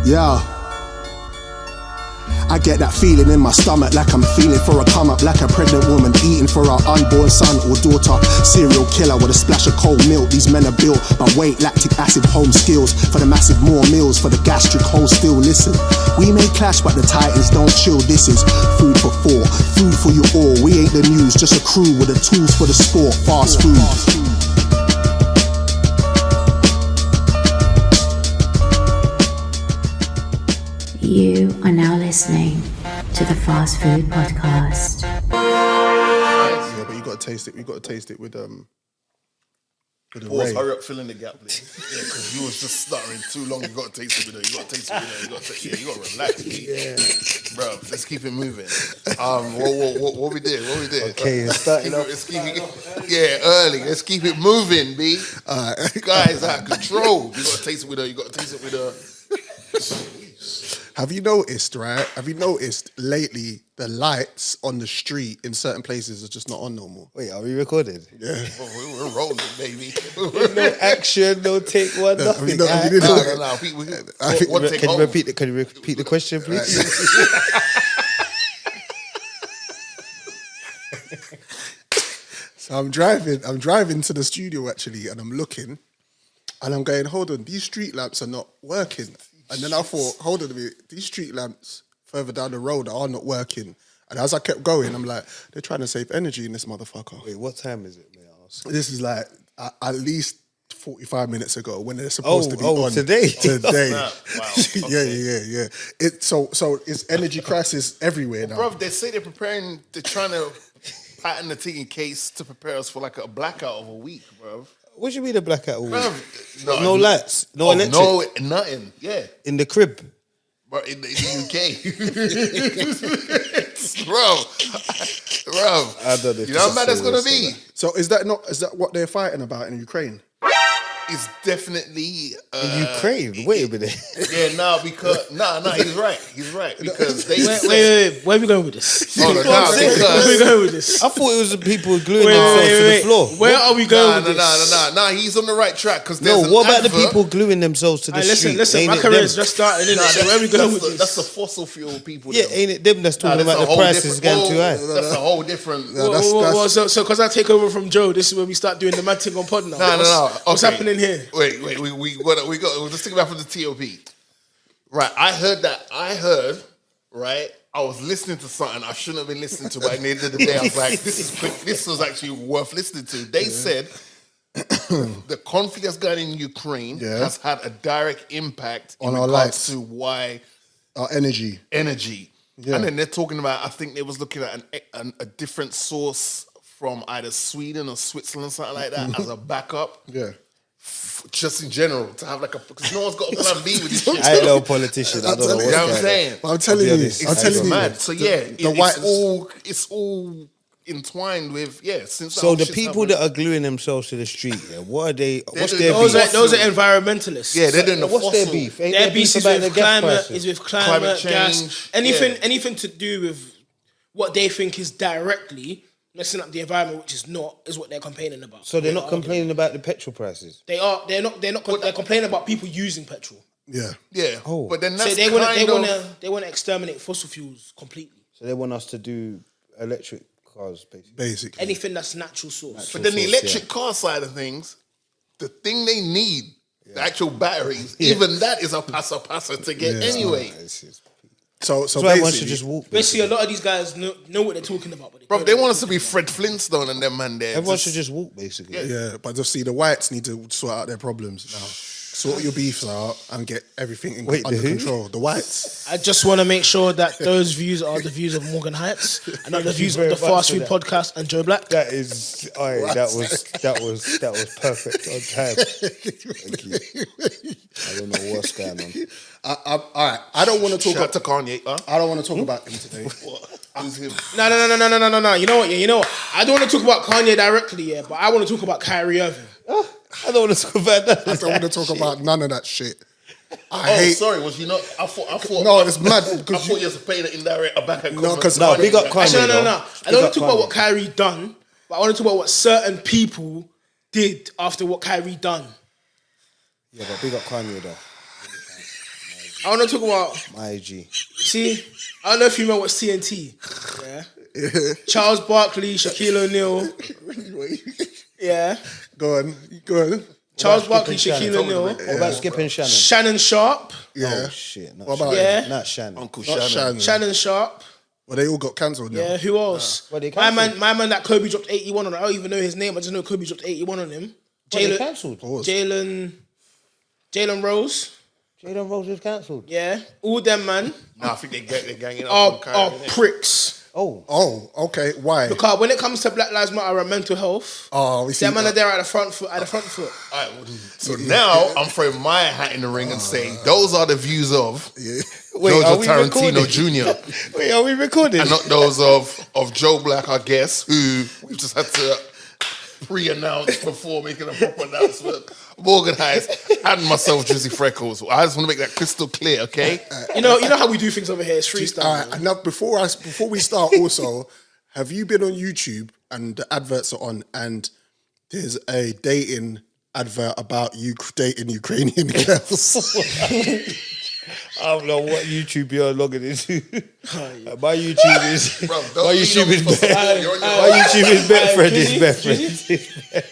Yeah. I get that feeling in my stomach like I'm feeling for a come up, like a pregnant woman eating for her unborn son or daughter. Serial killer with a splash of cold milk. These men are built by weight, lactic acid, home skills. For the massive more meals, for the gastric hole still. Listen, we may clash but the titans don't chill. This is food for thought, food for you all. We ain't the news, just a crew with the tools for the sport. Fast food. You are now listening to the Fast Food Podcast. Yeah, but you gotta taste it. You gotta taste it with the Pause, Ray. hurry up, fill in the gap, please. Yeah, because you was just stuttering too long. You got to taste it with her. You got to taste it with her. You got to relax. Yeah, bro. Let's keep it moving. What we did? Okay, it's starting off. Let's keep it, early. Let's keep it moving, B. Guys, out of control. You got to taste it with her. You got to taste it with her. Have you noticed, right? Have you noticed lately the lights on the street in certain places are just not on no more? Wait, are we recorded? Yeah. We're rolling, baby. No action, no take one, nothing. No. Can you repeat the question, please? So I'm driving to the studio actually, and I'm looking, and I'm going, hold on, these street lamps are not working. And then I thought, hold on a minute, these street lamps further down the road are not working. And as I kept going, I'm like, they're trying to save energy in this motherfucker. Wait, what time is it, may I ask? This is like at least 45 minutes ago when they're supposed to be on. Today? Today. Wow. Okay. Yeah. So it's energy crisis everywhere now. Bro, they say they're trying to pattern the thing in case to prepare us for like a blackout of a week, bro. What do you mean a blackout? No lights, no electric? No, nothing, yeah. In the crib? Bro, in the UK. bro. I don't know if you know how this mad is that's going to serious be? So is that what they're fighting about in Ukraine? It's definitely... In Ukraine? Wait a minute. Yeah, no, because... No, he's right. Because they... Wait. Where are we going with this? Hold on, Where are we going with this? I thought it was the people gluing themselves to the floor. Where are we going with this? No, he's on the right track because No, what about the people gluing themselves to the street? Listen, my career's just starting, innit? So where are we going with this? That's the fossil fuel people. Yeah, ain't it them that's talking about the prices going too high? That's a whole different... So because I take over from Joe, this is when we start doing the mad thing on pod now. No. What's happening here? Wait. We got. Let's think about from the TOP. Right, I heard. Right, I was listening to something I shouldn't have been listening to, but at the end of the day, I was like, this was actually worth listening to. They said the conflict that's going in Ukraine has had a direct impact on in our regards lives, to why our energy. Yeah. And then they're talking about. I think they was looking at a different source from either Sweden or Switzerland, something like that, as a backup. Yeah. Just in general, to have like because no one's got a plan B with this shit. I ain't no politician. I don't know You know what I'm saying? But I'm telling you, Mad. So the white it's all entwined with since. So the people that are gluing themselves to the street, what are they? What's their Those beef? are environmentalists. Yeah, they're doing the What's fossil. their beef? Ain't Their beef is about with the gas climate, prices? Climate gas, change. anything to do with what they think is directly messing up the environment, which is not, is what they're complaining about. So they're not complaining about the petrol prices. They're complaining about people using petrol. Yeah. Oh. But then that's So they want to exterminate fossil fuels completely. So they want us to do electric cars, basically. Anything that's natural source. But then the electric car side of things, the thing they need, the actual batteries, even that is a passer to get anyway. So everyone should just walk. Basically, a lot of these guys know what they're talking about. But Bro, they want us to be Fred Flintstone and them man there. Everyone should just walk, basically. Yeah, but just see the whites need to sort out their problems now. Sort your beefs out and get everything under control. The whites. I just want to make sure that those views are the views of Morgan Heights and not the views of the Fast Food Podcast and Joe Black. That was perfect on time. Thank you. I don't know what's going on. All right, I don't want to talk Shout out to Kanye. Huh? I don't want to talk about him today. Who's him? No. You know what? I don't want to talk about Kanye directly, but I want to talk about Kyrie Irving. I don't want to talk about that. I don't want to talk about none of that shit. Sorry, was you not? I thought. No, it's mad. I thought you was paying an indirect backhand. No, because big up Kanye. Actually, no. I don't want to talk about what Kyrie done, but I want to talk about what certain people did after what Kyrie done. Yeah, but big up Kanye though. I want to talk about. My G. See, I don't know if you remember what's TNT. Yeah. Charles Barkley, Shaquille O'Neal. Yeah. Go on. Charles Barkley, Skipping Shaquille O'Neal. What about skipping Shannon? Shannon Sharp. Yeah. Oh shit. Not What about Yeah. Not Shannon. Uncle Not Shannon. Shannon Sharp. Well, they all got cancelled now. Yeah. Who else? Well, they my cancelled. man that Kobe dropped 81 on. I don't even know his name. I just know Kobe dropped 81 on him. They cancelled. Jalen Rose. Jalen Rose was cancelled. Yeah. All them, man, Nah, I think they're ganging up on are Kyrie. innit? pricks. Oh, okay. Why? Because when it comes to Black Lives Matter and mental health, Oh, we see. them man are there at the front foot. At the front foot. All right, well, so now I'm throwing my hat in the ring and saying those are the views of Wait, are Jojo we Tarantino recording? Jr. Wait, are we recording? and not those of Joe Black, I guess, who we just had to pre-announce before making a proper announcement. Morgan Heights and myself, Drizzy Freckles. I just want to make that crystal clear, okay? You know how we do things over here. It's freestyle. All right, and now before we start, also, have you been on YouTube and the adverts are on, and there's a dating advert about you dating Ukrainian girls? I don't know what YouTube you're logging into. My YouTube is Bro, my YouTube is You're on your my own. YouTube is Drizzy, Bedfriend.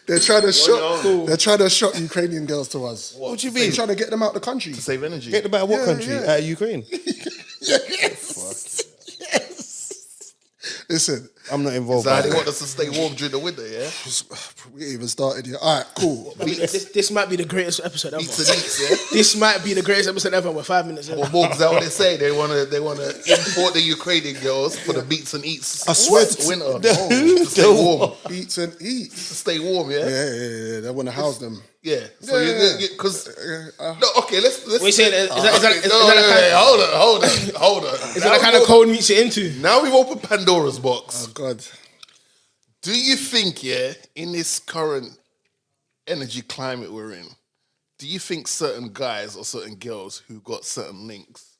They're trying to shot. Cool. They're trying to shot Ukrainian girls to us. What do you They're mean? trying to get them out of the country. To save energy. Get them out of what Yeah, country? yeah. Out of Ukraine. Yes. Listen, I'm not involved. So how by they that. want us to stay warm during the winter, yeah? we ain't even started yet. All right, cool. This might be the greatest episode ever. Beats and eats, yeah? This might be the greatest episode ever. We're 5 minutes in. Well, Morgs, that what they say? They wanna import the Ukrainian girls for the beats and eats. I swear What? to- winter. The- To stay warm. Beats and eats. To stay warm, yeah? Yeah. They want to house them. Yeah. So Yeah. you're good because no, okay, let's What you saying? Is that okay, the no, kind wait, hold on. is that the kind of cold meat you're into? Now we've opened Pandora's box. Oh God. Do you think, in this current energy climate we're in, do you think certain guys or certain girls who got certain links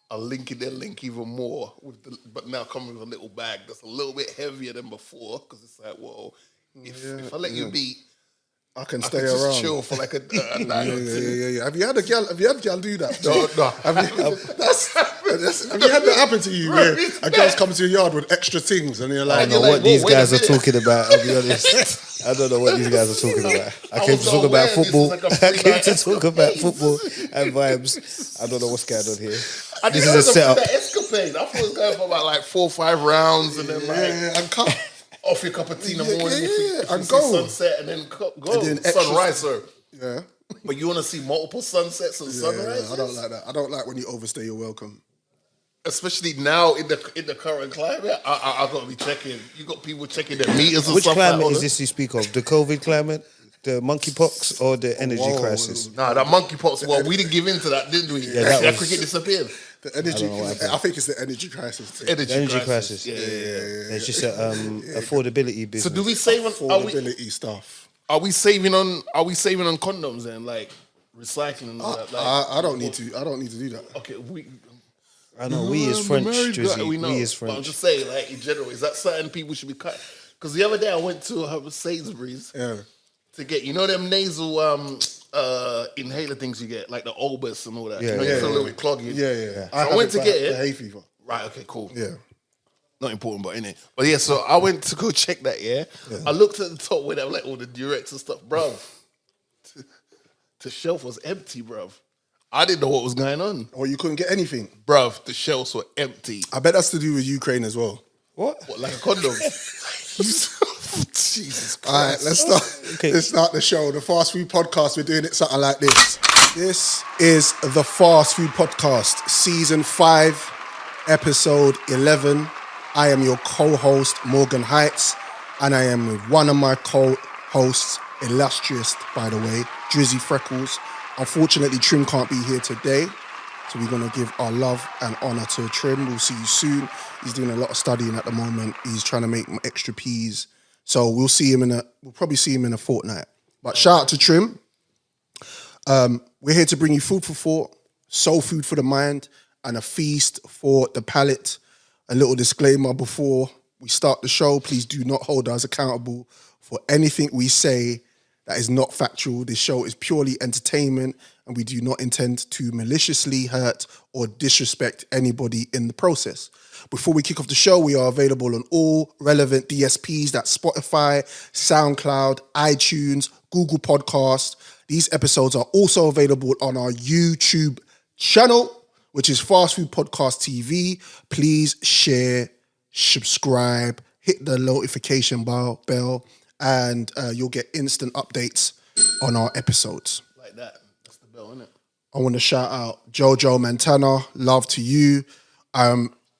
are linking their link even more, but now coming with a little bag that's a little bit heavier than before? Because it's like, whoa, if I let you beat, I can I stay could just around. chill for like a night or two. Yeah. Have you had a girl do that? No. Have you had that happen to you where a girl's come to your yard with extra things and you're I like, don't know You're what like, these whoa, wait a guys are minute. talking about. I'll be honest. I don't know what these guys are talking about. I came was to talk not about aware this was football. like a I came free-night to talk about football and vibes. I don't know what's going on here. I This didn't is a know it was setup. that escapade. I thought it was going for about like 4 or 5 rounds and then like yeah, and cut. off your cup of tea in the Yeah, morning yeah, if you and see go. sunset and then go. And then extra- Sunrise, sir. Yeah. But you want to see multiple sunsets and sunrises? I don't like that. I don't like when you overstay your welcome. Especially now in the current climate, I got to be checking. You got people checking their meters and Which stuff climate like is this you speak of? The COVID climate, the monkeypox, or the energy crisis? Nah, that monkeypox. Well, we didn't give in to that, didn't we? Yeah, that that was- cricket disappeared. The energy. I don't know what happened. I think it's the energy crisis. Thing. Energy, The energy crisis. Yeah. It's just a affordability business. So do we save on? Affordability stuff. Are we saving on condoms then, like recycling and all that? Like, I don't need to. I don't need to do that. okay, I know we as the French, married guy, Drizzy. we know. We as But I'm French. just saying, like in general, is that certain people should be cut? Because the other day I went to Sainsbury's Yeah. to get, you know, them nasal inhaler things you get, like the Olbus and all that. Yeah, you know, you yeah, feel a little bit clogging. Yeah. So I went to get The it. hay fever. Right. Okay. Cool. Yeah. Not important, but innit. But yeah, so I went to go check that. Yeah. I looked at the top where they have like all the Durex and stuff, bruv. The shelf was empty, bruv. I didn't know what was going on, Or you couldn't get anything. bruv. The shelves were empty. I bet that's to do with Ukraine as well. What? What, like a condom? Jesus Christ. All right, let's start. Okay. Let's start the show. The Fast Food Podcast. We're doing it something like this. This is the Fast Food Podcast, Season 5, Episode 11. I am your co-host, Morgan Heights, and I am with one of my co-hosts, illustrious, by the way, Drizzy Freckles. Unfortunately, Trim can't be here today, so we're going to give our love and honour to Trim. We'll see you soon. He's doing a lot of studying at the moment. He's trying to make extra P's. So we'll probably see him in a fortnight. But shout out to Trim. We're here to bring you food for thought, soul food for the mind, and a feast for the palate. A little disclaimer before we start the show: please do not hold us accountable for anything we say that is not factual. This show is purely entertainment, and we do not intend to maliciously hurt or disrespect anybody in the process. Before we kick off the show, we are available on all relevant DSPs, that's Spotify, SoundCloud, iTunes, Google Podcasts. These episodes are also available on our YouTube channel, which is Fast Food Podcast TV. Please share, subscribe, hit the notification bell, and you'll get instant updates on our episodes. Like that. That's the bell, isn't it? I want to shout out Jojo Montana. Love to you.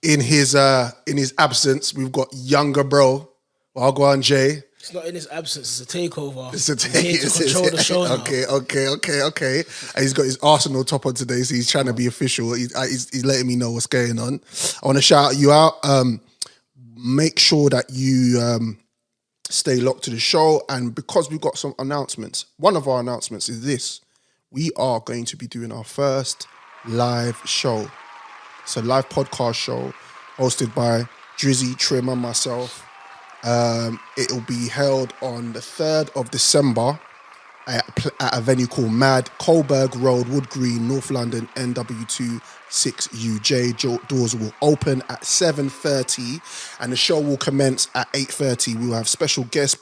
In his absence, we've got younger bro, Wagwan Jay. It's not in his absence. It's a takeover. It's a I'm here to control the show now. Okay. And he's got his Arsenal top on today, so he's trying to be official. He's letting me know what's going on. I want to shout you out. Make sure that you stay locked to the show. And because we've got some announcements, one of our announcements is this. We are going to be doing our first live show. It's a live podcast show hosted by Drizzy, Trim, and myself. It'll be held on the 3rd of December at a venue called Mad, Coburg Road, Wood Green, North London, NW2 6UJ. Doors will open at 7:30 and the show will commence at 8:30. We will have special guest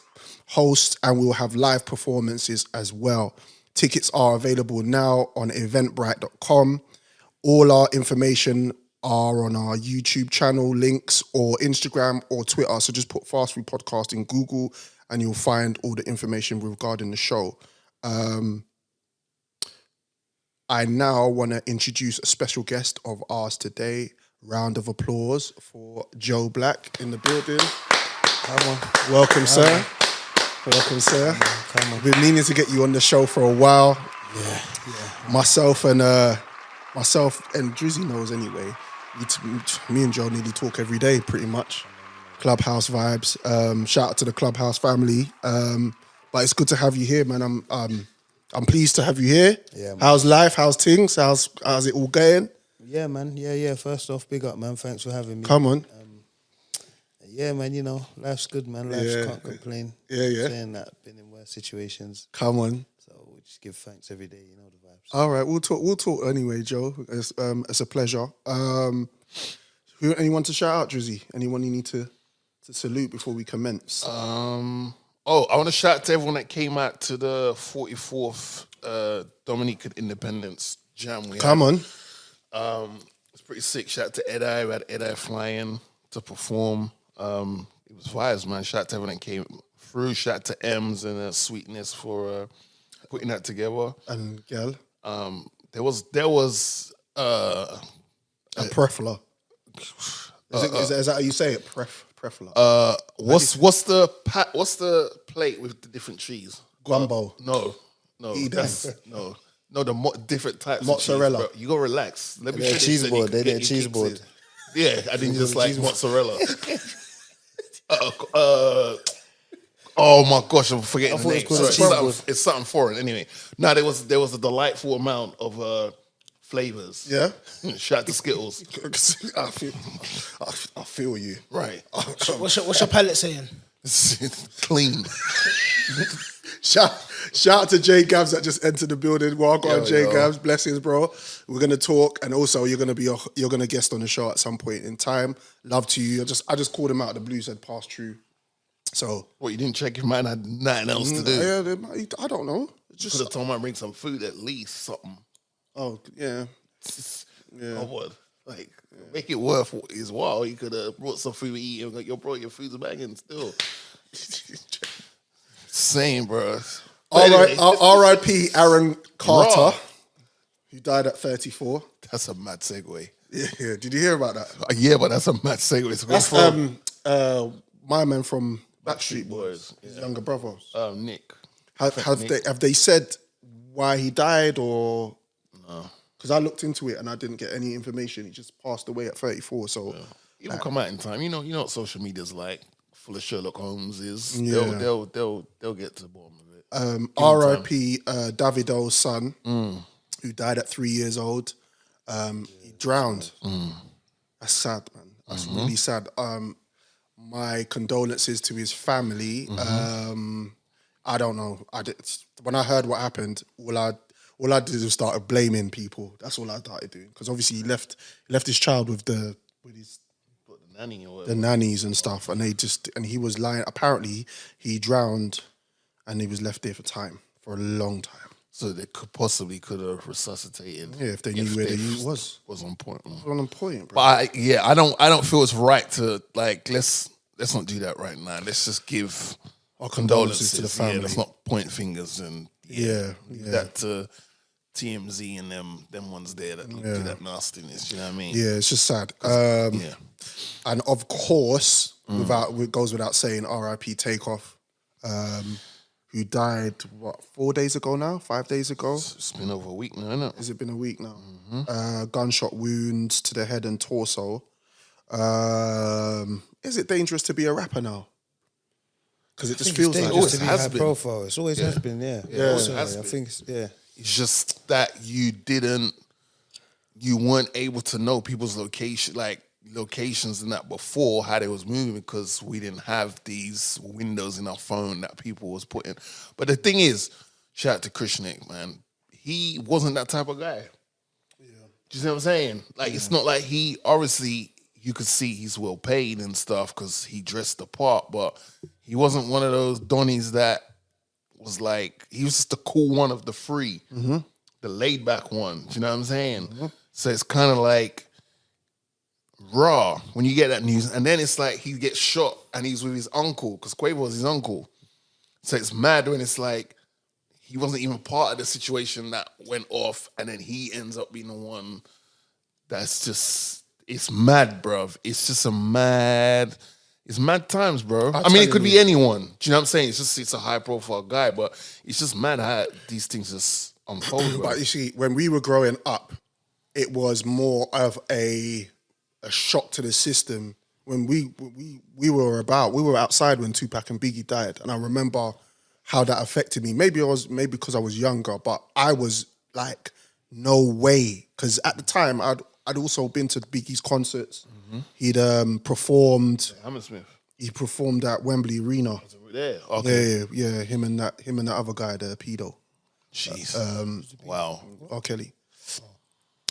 hosts and we will have live performances as well. Tickets are available now on eventbrite.com. All our information are on our YouTube channel, links, or Instagram or Twitter. So just put Fast Food Podcast in Google and you'll find all the information regarding the show. I now want to introduce a special guest of ours today. Round of applause for Joe Black in the building. Come on. Welcome, sir. Welcome, sir. Come on. Been meaning to get you on the show for a while. Yeah. Myself and Drizzy knows anyway. Me and Joe nearly talk every day, pretty much. Clubhouse vibes. Shout out to the Clubhouse family. But it's good to have you here, man. I'm pleased to have you here. Yeah, man. How's life? How's things? How's it all going? Yeah, man. Yeah. First off, big up, man. Thanks for having me. Come on. Yeah, man. You know, life's good, man. Can't complain. Yeah. Saying that, been in worse situations. Come on. So we just give thanks every day. You know the vibes. All right, we'll talk anyway, Joe. It's a pleasure. Anyone to shout out, Drizzy? Anyone you need to salute before we commence? I want to shout out to everyone that came out to the 44th Dominican Independence Jam. Come on. It's pretty sick. Shout out to Edi. We had Edi flying to perform. It was vibes, man. Shout out to everyone that came through. Shout out to Ems and Sweetness for putting that together. And Gal. There was A Prefla. Is that how you say it? Prefla. what's the plate with the different cheese? Gumbo. No, Edam. no, the different types Mozzarella. of cheese, bro. You gotta relax. Let me They did a finish, cheese then you board. can They get did a your cheese kicks board. in. Yeah, I didn't just like mozzarella. Oh my gosh, I'm forgetting I the thought it name. was called a Sorry, cheese board. it's something foreign. Anyway, no, there was a delightful amount of flavors. Yeah? Shout out to Skittles. I feel you. Right, What's your palate saying? clean. Shout out to Jay Gabs that just entered the building. Welcome, Yo, Jay yo. Gabs. Blessings, bro. We're gonna talk, and also you're gonna guest on the show at some point in time. Love to you. I just called him out of the blue. Said pass through. So What, you didn't check if man had nothing else to do? yeah, I don't know. Could Just have told him to bring some food at least, something. oh yeah. Or what? Like, make it worth his while. He could have brought some food to eat and like, yo, bro, your food's banging still. Same, bro. All right, Anyway, R.I.P. Aaron Carter, Raw. who died at 34. That's a mad segue. Yeah. Did you hear about that? Yeah, but that's a mad segue. So That's my man from Backstreet Boys, Boys. his younger brother. Nick. Have they said why he died or no? Because I looked into it and I didn't get any information. He just passed away at 34. So It'll come out in time. You know what social media's like, full of Sherlock Holmeses. Yeah. They'll get to the bottom of it. R.I.P. Davido's son, who died at 3 years old. He drowned. That's sad, man. That's really sad. My condolences to his family. I don't know. When I heard what happened, all I did was started blaming people. That's all I started doing because obviously he left his child with his nanny or the nannies and stuff, and he was lying. Apparently, he drowned, and he was left there for a long time. So they could have resuscitated. Yeah, if they knew where he was on point. on point, bro. But I don't feel it's right to like let's not do that right now. Let's just give our condolences to the family. Yeah, let's not point fingers and that to TMZ and them ones there that do that nastiness. You know what I mean? Yeah, it's just sad. And of course, it goes without saying, R.I.P. Takeoff, who died 4 days ago now, 5 days ago. It's been over a week now, isn't it? Has it been a week now? Gunshot wounds to the head and torso. Is it dangerous to be a rapper now? Because it just feels like it to be has high been. profile. It's always has been, yeah. I think it's just that you weren't able to know people's locations and that before how they was moving because we didn't have these windows in our phone that people was putting. But the thing is, shout out to Krishnik, man. He wasn't that type of guy. Yeah. Do you see what I'm saying? Like, it's not like he, obviously, you could see he's well paid and stuff because he dressed the part, but he wasn't one of those Donnies that was like, he was just the cool one of the three, the laid back one. Do you know what I'm saying? So it's kind of like raw when you get that news. And then it's like he gets shot and he's with his uncle because Quavo was his uncle. So it's mad when it's like he wasn't even part of the situation that went off and then he ends up being the one that's just... It's mad, bruv. It's just it's mad times, bro. I mean, it could be anyone. Do you know what I'm saying? It's a high profile guy, but it's just mad how these things just unfold, bro. But you see, when we were growing up, it was more of a shock to the system. When we were outside when Tupac and Biggie died, and I remember how that affected me. Maybe because I was younger, but I was like, no way. Because at the time, I'd also been to Biggie's concerts. He'd performed. Hammersmith. He performed at Wembley Arena. There. Okay. Yeah. Him and that other guy, the pedo. Jeez. Wow. R. Kelly.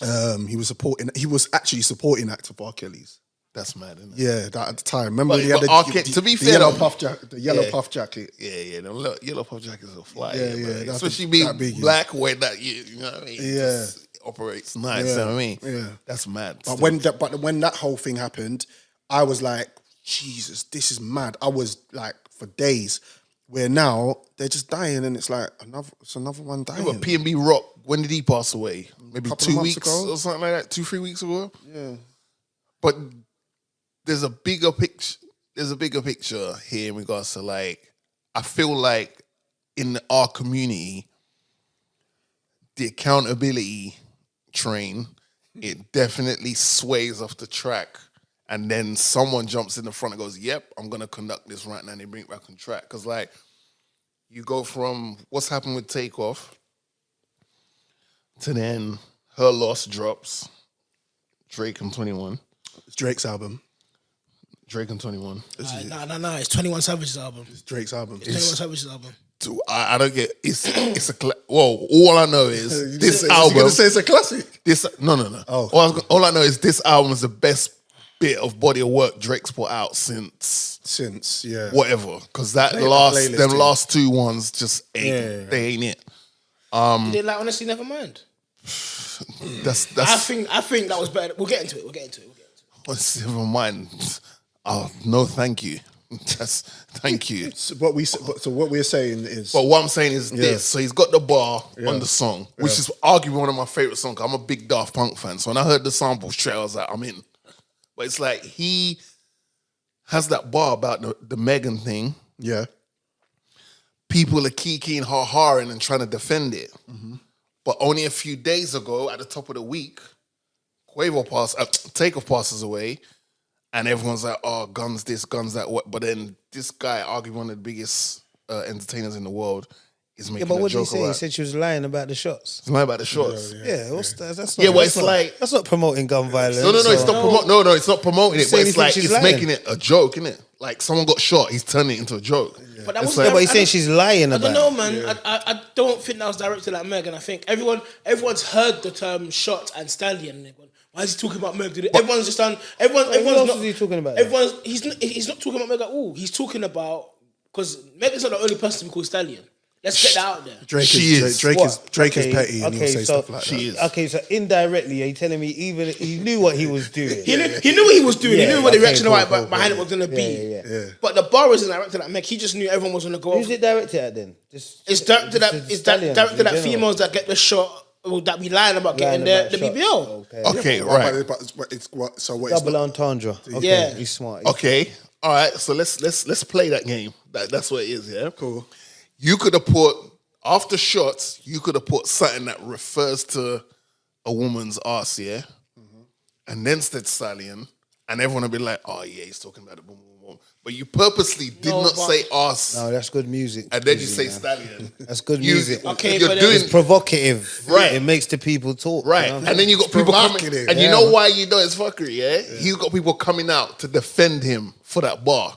He was actually supporting act of R. Kelly's. That's mad, isn't it? Yeah, that at the time. Remember, he but had to be the fair, yellow puff jacket. Yeah. The yellow puff jackets are fly. Yeah. Especially being black, way that you know what I mean. Yeah. Just operates nice. You know what I mean? Yeah. That's mad. But when that whole thing happened, I was like, Jesus, this is mad. I was like, for days. Where now they're just dying, and it's like another one dying. Yeah, but P&B Rock, when did he pass away? Maybe 2 weeks ago? or something like that. 2-3 weeks ago. Yeah. But there's a bigger picture. There's a bigger picture here in regards to like, I feel like in our community, the accountability train, it definitely sways off the track. And then someone jumps in the front and goes, yep, I'm going to conduct this right now, and they bring it back on track. Because, like, you go from what's happened with Takeoff to then Her Loss drops, Drake and 21. It's Drake's album. Drake and 21. No. It's 21 Savage's album. It's Drake's album. It's 21 Savage's album. I don't get it's a whoa. All I know is this album. You're gonna say it's a classic? No. Oh. All I know is this album is the best bit of body of work Drake's put out since yeah, whatever. Because them last two ones just ain't they ain't it. You did like Honestly Nevermind. That's I think that was better. We'll get into it. Honestly, never mind. Oh no, thank you. Thank you. So what we're saying is, but what I'm saying is this. So he's got the bar on the song, which is arguably one of my favorite songs. I'm a big Daft Punk fan, so when I heard the sample straight, I was like, I'm in. But it's like he has that bar about the Megan thing. Yeah. People are kicking ha-haing and trying to defend it. Mm-hmm. But only a few days ago, at the top of the week, Takeoff passes away, and everyone's like, oh, guns this, guns that. What? But then this guy, arguably one of the biggest entertainers in the world, is making a joke about it. But what did he say? He said she was lying about the shots. He's lying about the shots. Yeah, that's not. Yeah, but it's like that's not promoting gun violence. No, it's not promoting it. But it's like it's making it a joke, isn't it? Like someone got shot, he's turning it into a joke. But that It's wasn't. But he's saying she's lying I about don't know, it. man. I don't think that was directed at Meg, and I think everyone's heard the term shot and stallion. And they're going, why is he talking about Meg? Everyone's just done. Everyone's else not. is he talking about? He's not talking about Meg at all. He's talking about because Meg is not the only person to be called stallion. Let's get that out there. She is. Drake is Okay, petty and he'll say so stuff like she that. is. Okay, so indirectly, are you telling me even he knew what he was doing? He knew what he was doing. Yeah, he knew what the okay, reaction cool, behind it was gonna be. Yeah. But the bar isn't directed at Meg. He just knew everyone was gonna go. Who's it directed at then? It's directed Stallions at in females that get the shot or that be lying about getting the BBL. Okay. Okay, right. But it's what? So what? Double entendre. Okay, Yeah. he's smart. Okay. All right. So let's play that game. That's what it is. Yeah. Cool. You could have put after shots. You could have put something that refers to a woman's ass. Yeah. And then said stallion, and everyone would be like, "Oh yeah, he's talking about the boom, boom, boom." But you purposely did not say ass, No, that's good music. and then you say stallion. That's good music. Okay, you're but doing It's provocative. Right. It makes the people talk. right, You know? and then you got people coming, provocative. and you know why you know it's fuckery. Yeah, he's got people coming out to defend him for that bar,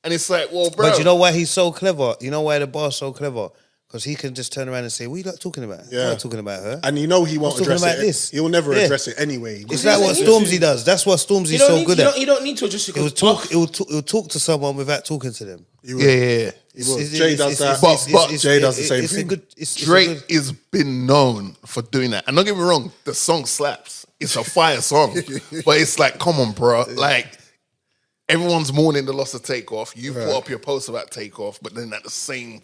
and it's like, well, bro. But you know why he's so clever? You know why the bar's so clever? Because he can just turn around and say, what are you like talking about? Yeah. I'm not talking about her. And you know he won't I'm talking address about it. this. He'll never Yeah. address it anyway. It's like what Stormzy does. That's what Stormzy's You don't so need, good you at. don't, you don't need to just He'll talk to someone without talking to them. He will. yeah. He will. It's- Jay it's- does it's- that. But Jay does the same it's a thing. good- it's a Drake good- has been known for doing that. And don't get me wrong, the song slaps. It's a fire song. But it's like, come on, bro. Like, everyone's mourning the loss of Takeoff. You put up your post about Takeoff, but then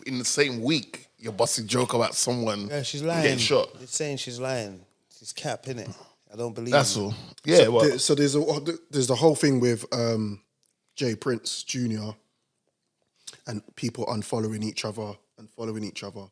in the same week, you're busting joke about someone Yeah, she's lying. getting shot. It's saying she's lying. She's cap, innit? I don't believe That's it. all. Yeah, well, So there's the whole thing with Jay Prince Jr. and people unfollowing each other and following each other.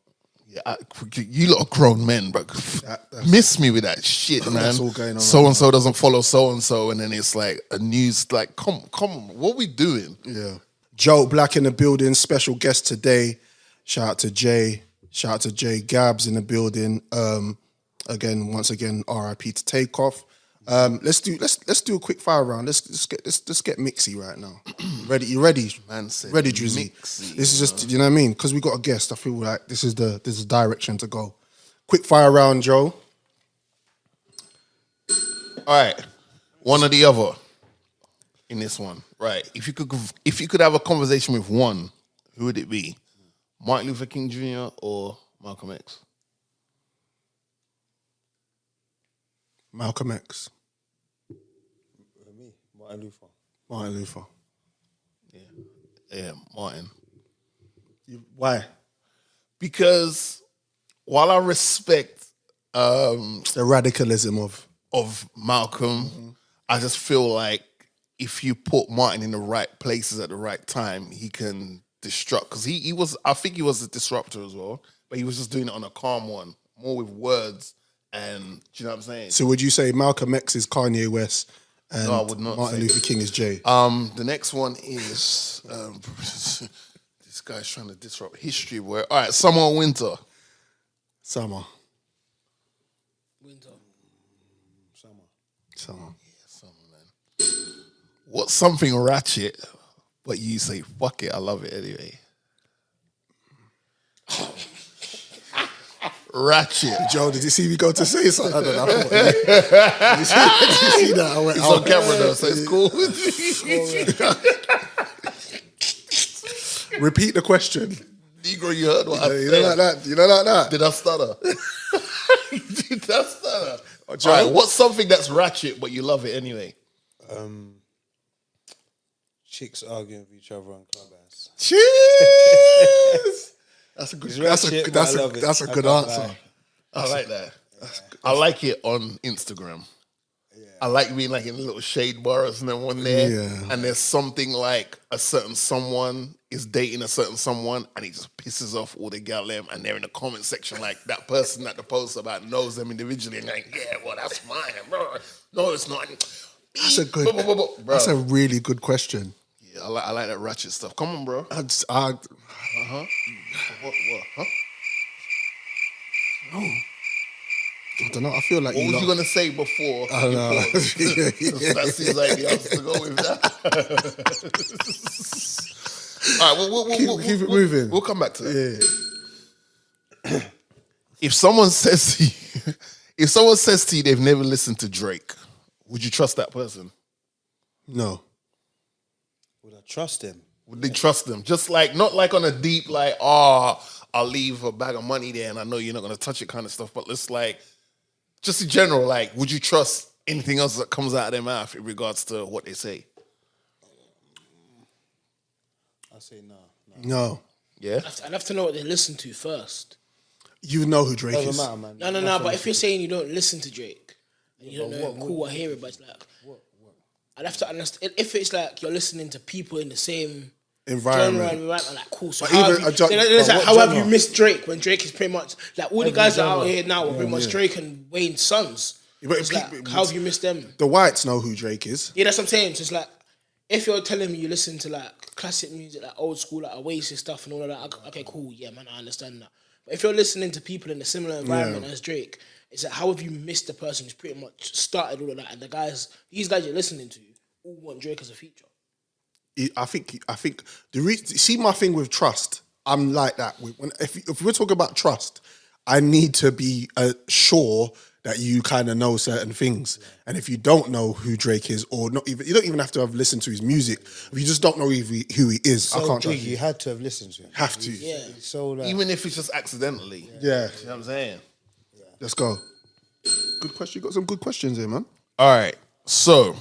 yeah, you lot are grown men, but that's- miss me with that shit, man. That's all going on So and so doesn't follow so and so, and then it's like a news. Like, come on, what we doing? Yeah. Joe Black in the building, special guest today. Shout out to Jay. Shout out to Jay Gabs in the building. Once again, RIP to Takeoff. Let's do a quick fire round. Let's get mixy right now. Ready? You ready? Man said ready, Drizzy. mixy, This is just, you know what I mean? Because we got a guest. I feel like this is the direction to go. Quick fire round, Joe. All right, one or the other in this one. Right, if you could have a conversation with one, who would it be? Martin Luther King Jr. or Malcolm X? Malcolm X. Martin Luther. Yeah, Martin. Why? Because while I respect The radicalism of Malcolm, I just feel like if you put Martin in the right places at the right time, he can disrupt. Because he was, I think he was a disruptor as well, but he was just doing it on a calm one, more with words. And do you know what I'm saying? So would you say Malcolm X is Kanye West and No, I would not Martin say Luther King is Jay? The next one is this guy's trying to disrupt history. All right, Summer or Winter? Summer. Winter. Summer. What's something ratchet, but you say, fuck it, I love it anyway? Ratchet. Joe, did you see me go to say something? I don't know. Did you see that? I went, It's on camera though, so it's cool. Repeat the question. Negro, you heard what I You said. know like that? You know like that? Did I stutter? Did I stutter? Joe? All right, what's something that's ratchet, but you love it anyway? Chicks arguing with each other on Clubhouse. Cheers! That's a good. It's That's ratchet, a but I that's a love it. that's a I good can't answer. lie. I like that. I like it on Instagram. I like being like in a little shade bar or someone there, Yeah. and there's something like a certain someone is dating a certain someone, and he just pisses off all the gal them, and they're in the comment section like that person that the post about knows them individually, and like, yeah, well, that's mine, bro. No, it's not. That's a good. Bro. That's a really good question. Yeah, I like that ratchet stuff. Come on, bro. What? Huh? I don't know. I feel like What was you gonna say before? I don't know. That seems like the answer to go with that. All right, Keep it moving. We'll come back to that. Yeah. If someone says to you they've never listened to Drake, would you trust that person? No. Would I trust him? Would they trust them? Just like, not like on a deep, like, I'll leave a bag of money there and I know you're not going to touch it kind of stuff, but it's like, just in general, like, would you trust anything else that comes out of their mouth in regards to what they say? I say no. No. Yeah? I'd have to know what they listen to first. You know who Drake is. Doesn't matter, man. No. But if you're saying you don't listen to Drake, and you don't know, cool, I hear it, but it's like, I'd have to understand. If it's like you're listening to people in the same Environment. genre, like, cool. So But how, even have a you, but it's like, what how have genre? you missed Drake when Drake is pretty much like all the guys that are out genre. here now are pretty much Drake and Wayne's sons. But It's like, how have you missed them? The whites know who Drake is. Yeah, that's what I'm saying. So it's like, if you're telling me you listen to like classic music, like old school, like Oasis stuff and all of that, okay, cool, yeah, man, I understand that. But if you're listening to people in a similar environment as Drake, it's like, how have you missed the person who's pretty much started all of that? And these guys you're listening to, all want Drake as a feature. I think see my thing with trust. I'm like that. If we're talking about trust, I need to be sure that you kind of know certain things. And if you don't know who Drake is, or not even, you don't even have to have listened to his music. If you just don't know who he is, I So can't big, trust you you. had to have listened to him. Have to. Yeah. So like, Even if it's just accidentally. Yeah. You know what I'm saying? Let's go. Good question. You got some good questions here, man. All right. So,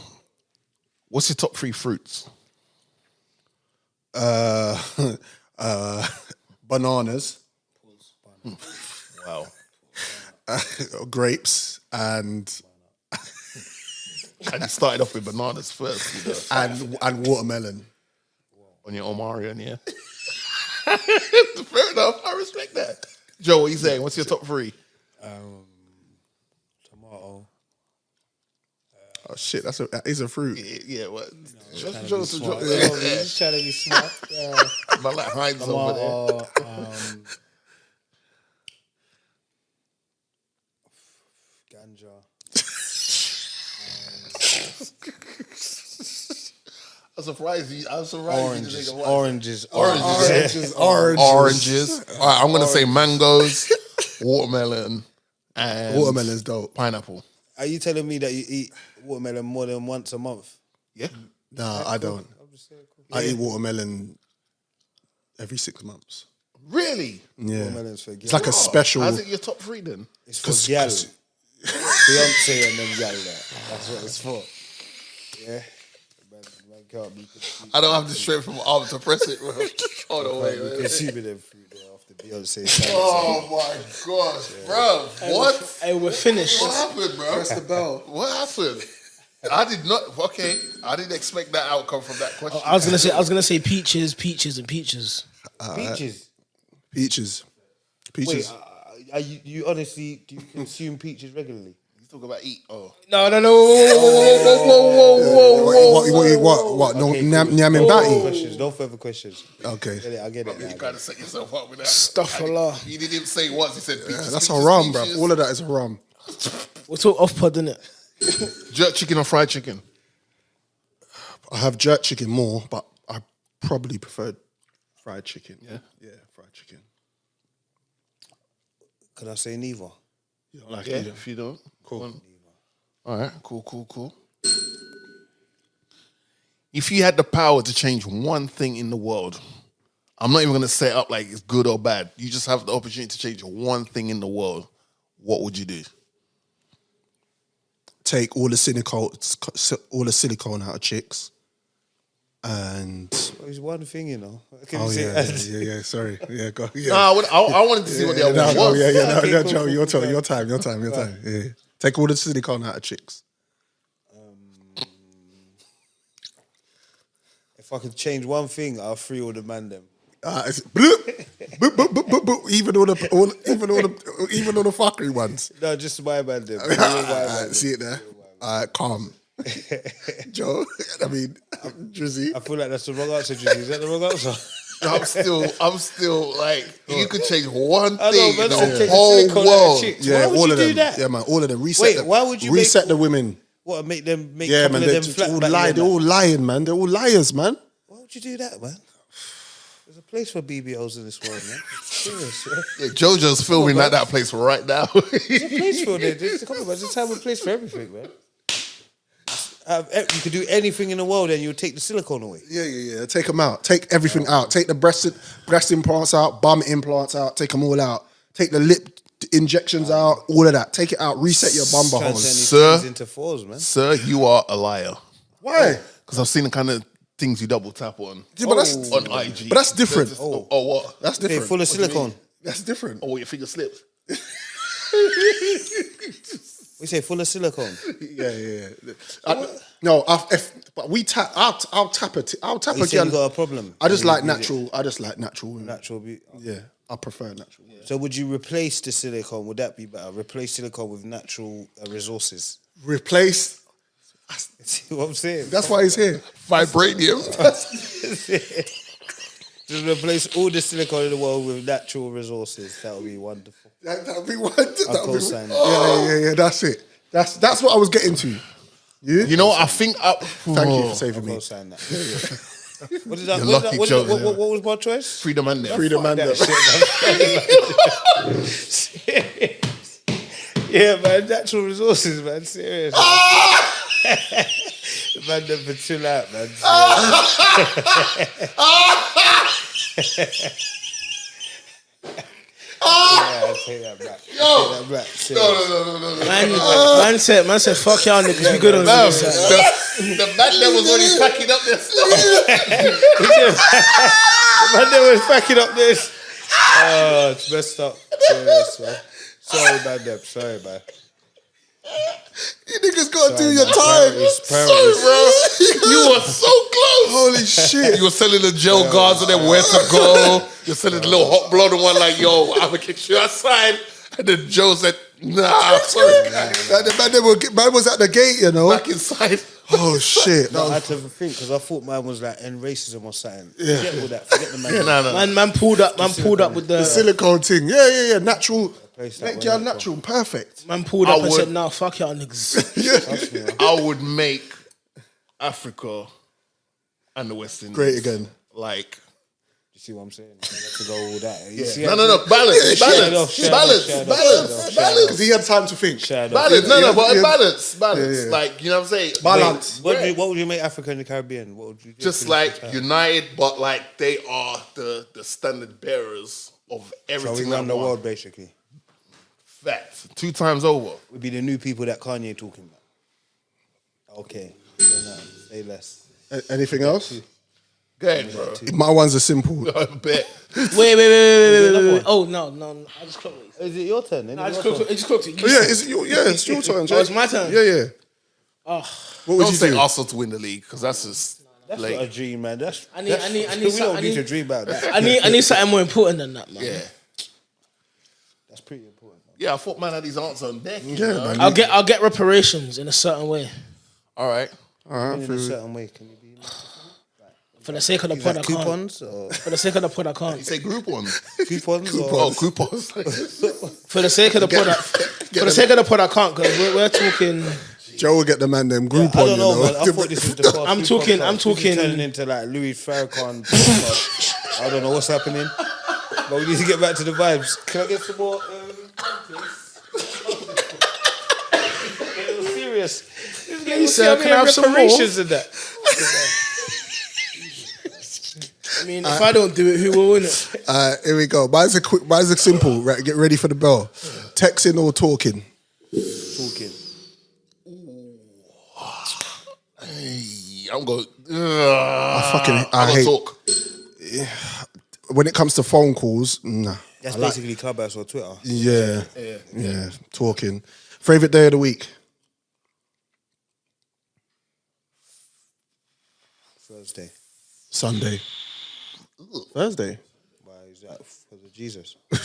what's your top 3 fruits? Bananas, Wow. grapes, and And you started off with bananas first, you know, and watermelon. on your Omarion, yeah? Fair enough. I respect that. Joe, what you saying? What's your top 3? tomato. Oh shit, that is a fruit. Yeah, what? Trying to Joe be to smart. Joe. Yeah, man, just trying to be smart. Yeah. Man like Heinz over there. Tomato, ganja. I'm surprised you. I'm surprised you didn't think of what. Oranges. Oranges. Oranges. All right, I'm gonna say mangoes, watermelon, and Watermelon's dope. pineapple. Are you telling me that you eat watermelon more than once a month? Yeah. Nah, I don't. I eat watermelon every 6 months. Really? Yeah, Watermelon's for it's like a special. How's it your top 3 then? It's for gal. Beyonce and them gal there. That's what it's for. Yeah. Man can't be consuming. I don't have the strength from arm to press it, bro. Hold on, wait. Consuming them food there after Beyonce. Oh my gosh, bro! What? Hey, we're finished. What happened, bro? Press the bell. What happened? I did not. Okay, I didn't expect that outcome from that question. I was gonna say peaches, and peaches. Peaches. Peaches. Wait, are you honestly, do you consume peaches regularly? You talk about eat. Oh, No. What? No, Okay, Nyam and No Batty. questions. No further questions. Okay. I get it. you kind of set yourself up with that. Astaghfirullah. He didn't say once. He said peaches. That's peaches, haram, bro. peaches. All of that is haram. We'll talk off pod, innit? Jerk chicken or fried chicken? I have jerk chicken more, but I probably prefer fried chicken. Yeah? Yeah, fried chicken. Can I say neither? You don't like Yeah. either? If you don't, Cool. All right. Cool. If you had the power to change one thing in the world, I'm not even gonna set up like it's good or bad. You just have the opportunity to change one thing in the world. What would you do? Take all the silicone out of chicks, and Well, it's one thing, you know. Can oh you say yeah. Sorry, yeah, go. Yeah. No, I wanted to see what the other one was. No, cool, Joe, cool, your cool. time. Yeah. Take all the silicone out of chicks. If I could change one thing, I'll free all the man them. Bloop, boop. Even all the fuckery ones. No, just my man them. All my man them. See it there. Calm. Joe, I mean, Drizzy. I feel like that's the wrong answer, Jimmy. Is that the wrong answer? I'm still like, you could change one I know, thing man, in so take the the whole silicone out of world. chicks. Yeah, Why would all you of do them. that? Yeah, man, all of them. Wait, why would you reset the women? What, make them make Yeah, couple man, of they're them flat all back lying. They're then, all lying, man. They're all liars, man. Why would you do that, man? There's a place for BBLs in this world, man. Serious, yeah. Yeah, JoJo's filming at that place right now. There's a place for it. There's a time and place for everything, man. You could do anything in the world and you'll take the silicone away. Yeah. Take them out. Take everything out. Take the breast implants out, bum implants out. Take them all out. Take the lip injections out. All of that. Take it out. Reset your bumper Turn holes. these Sir? things into fours, man. Sir, you are a liar. Why? Because I've seen the kind of things you double tap on. Yeah, but that's on IG. But that's different. Oh, what? That's They're different. full of silicone. That's different. Oh, your finger slips. We say full of silicone. Yeah. But we tap. I'll tap it. I'll tap You say you again. got a problem. I just like Use it. natural. I just like natural. Natural beauty. Yeah, I prefer natural. So would you replace the silicone? Would that be better? Replace silicone with natural resources. Replace. See what I'm saying? That's why he's here. Vibranium. Just replace all the silicone in the world with natural resources. That would be wonderful. That'd be one. I'll co-sign that. Yeah. That's it. That's what I was getting to. You know what? I think... Thank you for saving I'll me. co-sign that. What is that? You're What, lucky, what, Joe. what, what was my choice? Freedom and them. Freedom and That them. shit, man. Yeah, man. Natural resources, man. Serious. Man, never chill out, man. Yeah, I'll take that back. Take that back. Serious. No. Man said, fuck y'all niggas, we good on No, this side. the man that was already packing up their stuff. Man, they was backing up this. Oh, it's messed up. Serious, man. Sorry, man, them. Sorry, man. You niggas gotta do Sorry, your man. time. Sorry, bro. You were so close. Holy shit. You were selling the gel guards and then where to go. You're selling the little hot blood and one like, yo, I'm gonna kick you outside. And then Joe said, nah, sorry, guys. Man was at the gate, you know. Back inside. Oh shit. No, I had to think because I thought mine was like end racism or something. Yeah. Forget all that. Forget the man. No. Man pulled up with The the silicone thing. Yeah. Natural. Place that Make one y'all up, natural. Perfect. man pulled I up and would- said, nah, fuck y'all niggas. Trust me, man. I would make Africa and the West Indies Great again. like... You see what I'm saying? Let's go all that. You Yeah. see No. how- Balance. Shut off. Balance. Because he had time to think. Shut up. Balance. No, but Yeah. balance. Yeah. Like, you know what I'm saying? Balance. What would you make Africa and the Caribbean? What would you do? Just like united, but like they are the standard bearers of so everything. we run that the one. world basically. Facts. 2 times over. We'd be the new people that Kanye talking about. Okay. Say less. Anything else? Go ahead, bro. My ones are simple. I bet. Wait. Oh, no. I just clocked it. Is it your turn? I just clocked it. Oh, yeah, it's your turn, Jay. Oh, it's my turn. Yeah. Oh, What would Don't you say do? Arsenal to win the league because that's just That's like not a dream, man. I need we some- don't I need to need- dream about that. I need something more important than that, man. yeah. That's pretty important. Man. Yeah, I thought man had his answer on deck. you Yeah, know? man. I'll get reparations in a certain way. All right. In a certain way, can you be? For the sake of the pod, I Like can't. coupons or For the sake of the pod, I You can't. say group ones. coupons Oh, or coupons. For the sake of the pod, for the sake of the pod, I can't. Because we're talking. Joe will get the man them group I on, don't know, you man. know. I thought this was the past I'm few talking- podcasts. I'm This is talking- turning into like Louis Farrakhan. podcast. I don't know what's happening, but we need to get back to the vibes. Can I get some more? Get a little serious. Hey, sir, can I have some more? reparations in that? I mean, if I don't do it, who will win it? Here we go. Mine's a simple. Right, get ready for the bell. Texting or talking? Talking. Hey, I'm going. I I'm hate gonna talk. when it comes to phone calls. Nah. That's basically Clubhouse or Twitter. Yeah. Talking. Favorite day of the week? Thursday. Sunday. Thursday. Why is that? Because of Jesus. I'm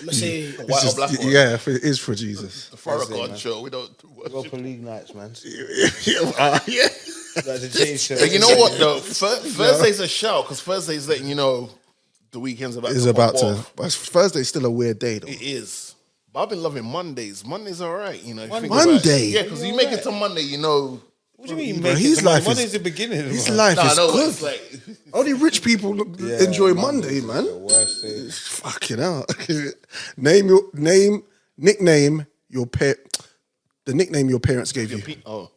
gonna say White or black one? Yeah, it is for Jesus. The Farrakhan show. We don't. Europa League nights, man. Yeah. Like to change But you know what though? Thursday's a shout because Thursday's letting you know the weekend's about It's to about pop to. off. But Thursday's still a weird day, though. It is. But I've been loving Mondays. Mondays are alright, you know. if you think Monday? about it. Yeah, because you make it to Monday, you know. What do you mean? Bro, Make his it? life Monday's is the beginning. his man. life No, is no, good. it's like Only rich people enjoy Monday, man. The worst day. Fucking hell. Nickname your pet. The nickname your parents gave you. oh.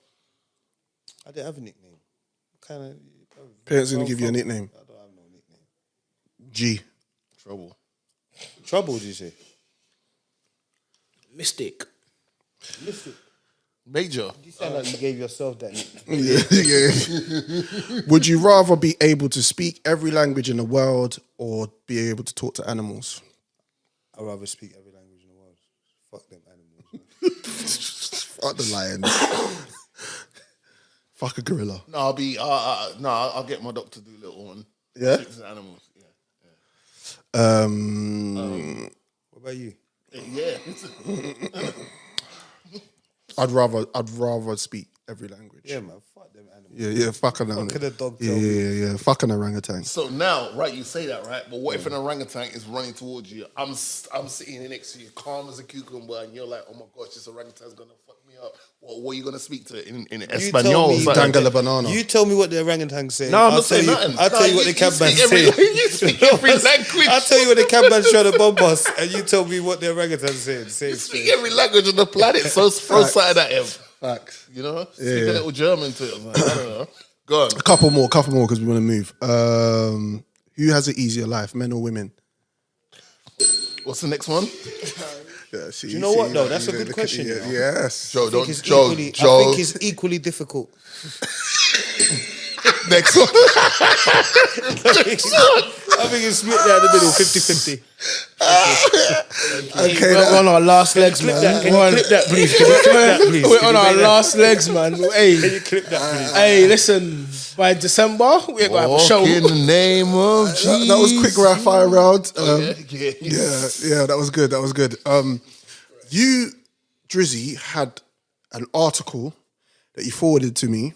I didn't have a nickname. Kind of. Parents didn't give you a nickname. I don't have no nickname. G. Trouble. Trouble, did you say? Mystic. Major. You sound like you gave yourself that nickname. Yeah. Would you rather be able to speak every language in the world or be able to talk to animals? I'd rather speak every language in the world. Fuck them animals. Fuck the lions. Fuck a gorilla. No, I'll get my doctor to do a little one. Yeah? Chicks and animals. What about you? Yeah. I'd rather speak every language. Yeah, man. Fuck them animals. Yeah, fuck an What could a dog Yeah, tell me? yeah. Fuck an orangutan. So now, right, you say that, right? But what if an orangutan is running towards you? I'm sitting here next to you, calm as a cucumber, and you're like, oh my gosh, this orangutan's gonna fuck me up. What are you gonna speak to in Espanol? me- or something? Dangle a banana. You tell me what the orangutan say. No, I'm I'll not saying tell you- nothing. I'll tell you what the cab man speak say. You speak every language. I'll tell you what the cab man's trying to bomb us, and you tell me what the orangutan saying. You speak every language on the planet, so throw something at him. Facts. You know? Speak a little German to him. Like, I don't know. Go on. A couple more, because we want to move. Who has an easier life, men or women? What's the next one? Yeah, see, Do you know what, though? That's a good look at question, you. you know. Yes. Joe, I don't. think Joe. it's equally difficult. Next one. I think it's split down the middle, 50-50. Okay, We're on our last legs, man. Can you clip that, please? Can you clip that, please? We're Can on you our make that- last legs, man. Can Hey, you clip that, please? hey, listen. By December, we're gonna have a Walk show. in the name of Jesus. that was quick rapid fire round. Yeah. That was good. You, Drizzy, had an article that you forwarded to me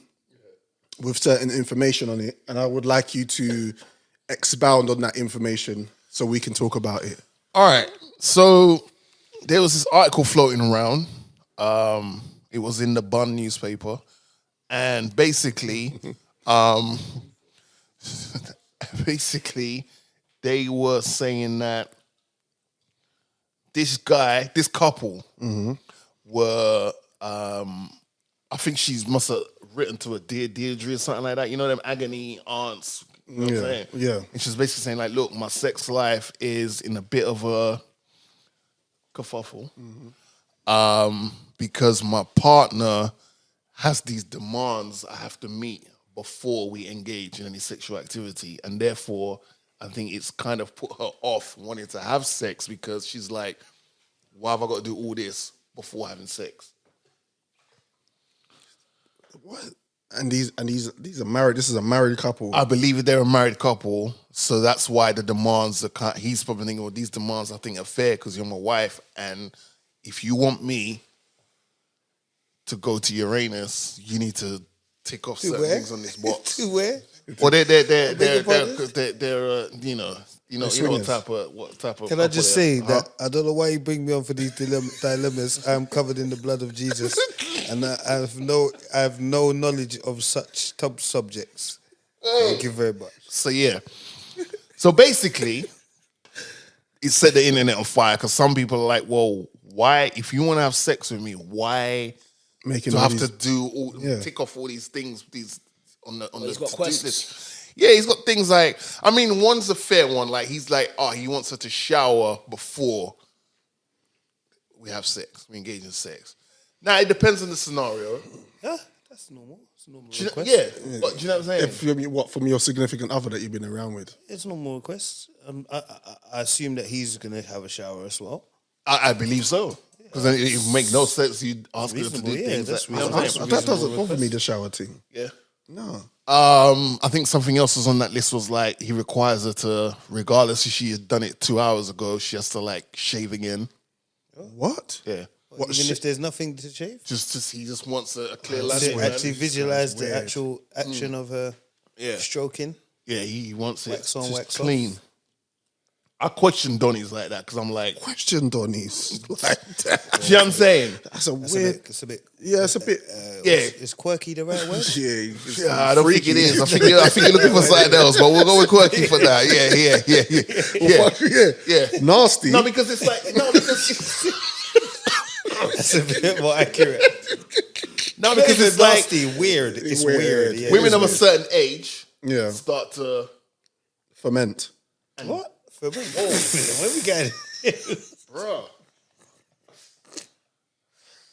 with certain information on it, and I would like you to expound on that information so we can talk about it. All right. So there was this article floating around. It was in the Bun newspaper, and basically, they were saying that this couple, were, I think she must have written to a dear Deirdre or something like that. You know them agony aunts. You know what I'm saying? Yeah. And she's basically saying like, look, my sex life is in a bit of a kerfuffle, because my partner has these demands I have to meet before we engage in any sexual activity, and therefore I think it's kind of put her off wanting to have sex because she's like, why have I got to do all this before having sex? What? And these are married. This is a married couple. I believe they're a married couple, so that's why the demands are he's probably thinking, well, these demands I think are fair because you're my wife, and if you want me to go to Uranus, you need to tick off certain things on this box. To where? Well, they're you know swingers. what type of Can I couple just they are. say that I don't know why you bring me on for these dilemmas. I'm covered in the blood of Jesus, and I have no knowledge of such subjects. Thank you very much. So yeah. So basically, it set the internet on fire because some people are like, well, why, if you want to have sex with me, why Making do I all have these- to do Yeah. tick off all these things, these on the he's got to-do quests. list? Yeah, he's got things like, I mean, one's a fair one. Like he's like, oh, he wants her to shower before we have sex, we engage in sex. Now it depends on the scenario. Yeah, that's normal. It's a normal Do you know- request. yeah, but do you know what I'm saying? From your significant other that you've been around with? It's a normal request. I assume that he's gonna have a shower as well. I believe so. Because then it would make no sense you ask her to Reasonable, do yeah, things. that's That, you know what I'm saying? That doesn't bother me, the shower thing. Yeah. No. I think something else was on that list was like he requires her to, regardless if she had done it 2 hours ago, she has to like shave again. What? Yeah. Even if there's nothing to shave? He just wants a clear line. To actually visualize the actual action of her Yeah. stroking. Yeah, he wants it Wax on, just wax clean. off. I question Donnie's like that because I'm like, Question Donnie's like that. do you know what I'm saying? That's a It's weird. it's a bit. Yeah, it's a bit. Yeah. Is quirky the right word? Yeah, I don't think it is. I think you're looking for something else, but we'll go with quirky for that. Yeah. Nasty. No, because it's like because That's a bit more accurate. because it's like nasty, weird. It's Weird. weird. Yeah, women it's of a weird. certain age Yeah. start to Ferment. What? Where we going? bro.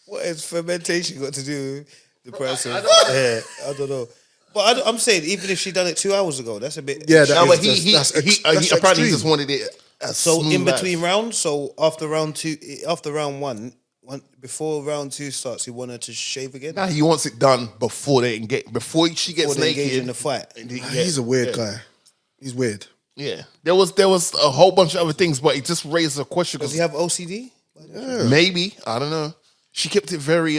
What has fermentation got to do with the person? I don't know. Yeah, I don't know. But I'm saying, even if she done it 2 hours ago, that's a bit. Yeah, No, but that's he that's apparently extreme. just wanted it. As So smooth in as. between rounds, so after round one, before round 2 starts, he wanted to shave again. Nah, he wants it done before she gets Before they engage naked in the fight. And He's a weird guy. He's weird. Yeah, there was a whole bunch of other things, but it just raised a question. Does he have OCD? Maybe, I don't know. She kept it very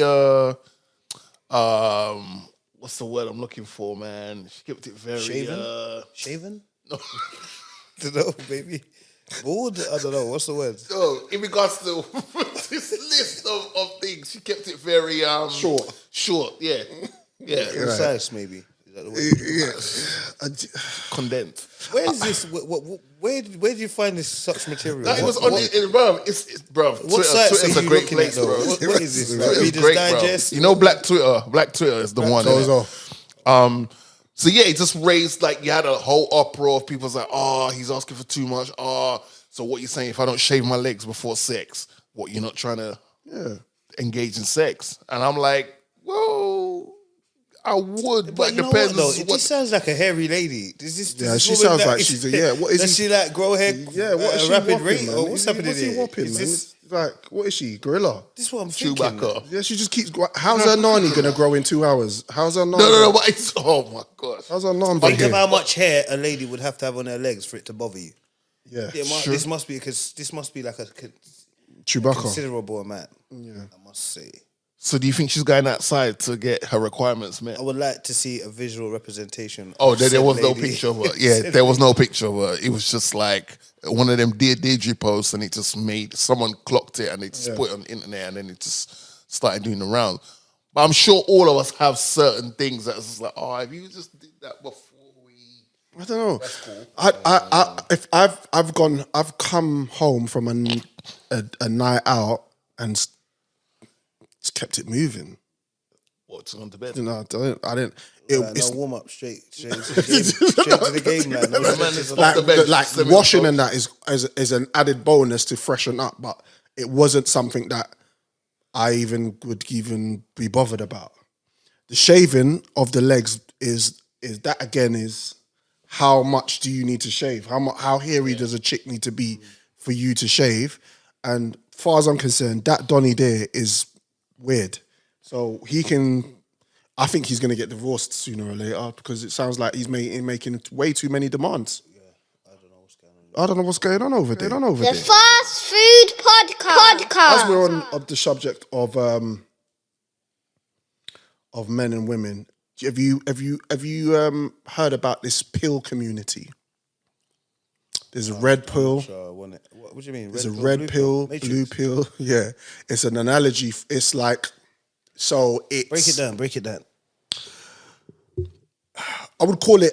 what's the word I'm looking for, man? She kept it very Shaven? No. Don't know, baby. Bald? I don't know. What's the word? So in regards to this list of things, she kept it very short, yeah. Concise, maybe. Is that the word? Condensed. Where is this? Where did you find this such material? No, it was on bro. Bro. What sites Twitter's are a you great looking place, at, though? bro. What is this? Twitter's Reader's great, Digest? bro. You know, Black Twitter. Black Twitter is the one. Goes So yeah, it just raised you had a whole uproar of people's like, oh, he's asking for too much. Oh, so what you saying? If I don't shave my legs before sex, what you're not trying to engage in sex? And I'm like, whoa, I would, but it you know depends. what, though? It just sounds like a hairy lady. This Yeah, this she woman sounds that like is- she's a What is Does he? she like grow hair? Yeah, what is she rapid whopping, rate? man? Or what's happening What's he here? whopping, Is man? this Like, what is she? Gorilla? this is what I'm thinking? Chewbacca. Yeah, she just keeps. How's her nani gonna grow in 2 hours? How's her nani? No, but it's oh my gosh. How's her nani? Think of how much hair a lady would have to have on her legs for it to bother you. Yeah, This must be like a Chewbacca. considerable amount. Yeah, I must say. So do you think she's going outside to get her requirements met? I would like to see a visual representation. Oh, of there said was no lady. picture of her. Yeah, there was no picture of her. It was just like one of them Dear Deirdre posts, and it just made someone clocked it and they just put it on the internet, and then it just started doing the round. But I'm sure all of us have certain things that's just like, oh, if you just did that before we. I don't know. That's cool. If I've come home from a night out and just kept it moving. What, to go to bed? You know, I didn't. No warm up, straight to the game, man. No stretches on Off the bench, like 7 washing o'clock. and that is an added bonus to freshen up, but it wasn't something that I even would even be bothered about. The shaving of the legs is that again is how much do you need to shave? How hairy does a chick need to be for you to shave? And far as I'm concerned, that Donnie there is weird. So I think he's going to get divorced sooner or later because it sounds like he's making way too many demands. Yeah, I don't know what's going on over there. The Fast Food Podcast. As we're on the subject of men and women, have you heard about this pill community? There's a red pill. What do you mean? There's a red pill, blue pill. Yeah, it's an analogy. It's like it's Break it down. I would call it.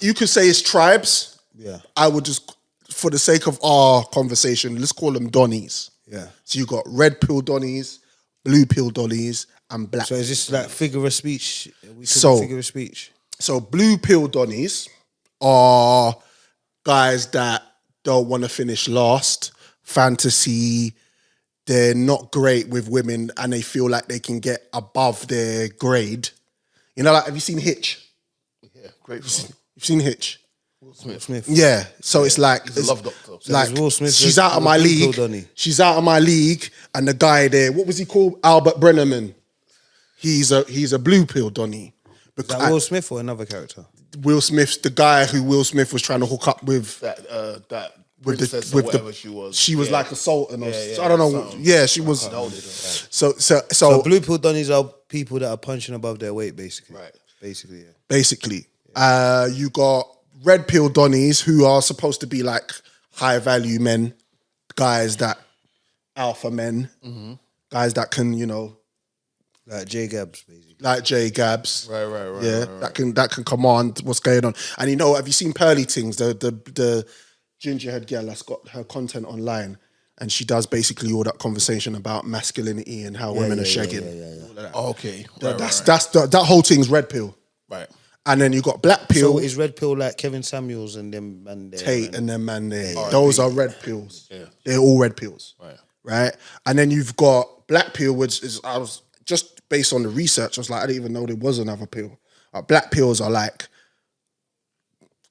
You could say it's tribes. Yeah. I would just, for the sake of our conversation, let's call them Donnies. Yeah. So you got red pill Donnies, blue pill Donnies, and black. So is this like figure of speech? Figure of speech. So blue pill Donnies are guys that don't want to finish last, fantasy. They're not great with women and they feel like they can get above their grade. You know, like, have you seen Hitch? Yeah, great. You've seen Hitch? Will Smith. Yeah. So it's like, He's a love doctor. like Will Smith she's out of my Blue Pill league. Donny. She's out of my league. And the guy there, what was he called? Albert Brenneman. He's a blue pill Donny. Is that Will Smith or another character? Will Smith's the guy who Will Smith was trying to hook up with. That With princess the, or with whatever the, she was. like a sultan or Yeah, I don't know. something. Yeah, she was. So So blue pill donnies are people that are punching above their weight, basically. Right. Basically, yeah. basically, you got red pill donnies who are supposed to be like high value men, guys that alpha men, guys that can Like J Gabs, basically. like J Gabs, Right. yeah, that can command what's going on. And have you seen Pearly Things, the gingerhead girl that's got her content online, and she does basically all that conversation about masculinity and how women are shagging. All of that. Oh, okay. That's that whole thing's red pill. Right. And then you got black pill, So is red pill like Kevin Samuels and them and Tate and them man there. Those are red pills. Yeah. They're all red pills. Right. And then you've got black pill, which is I was just based on the research. I was like, I didn't even know there was another pill. Black pills are like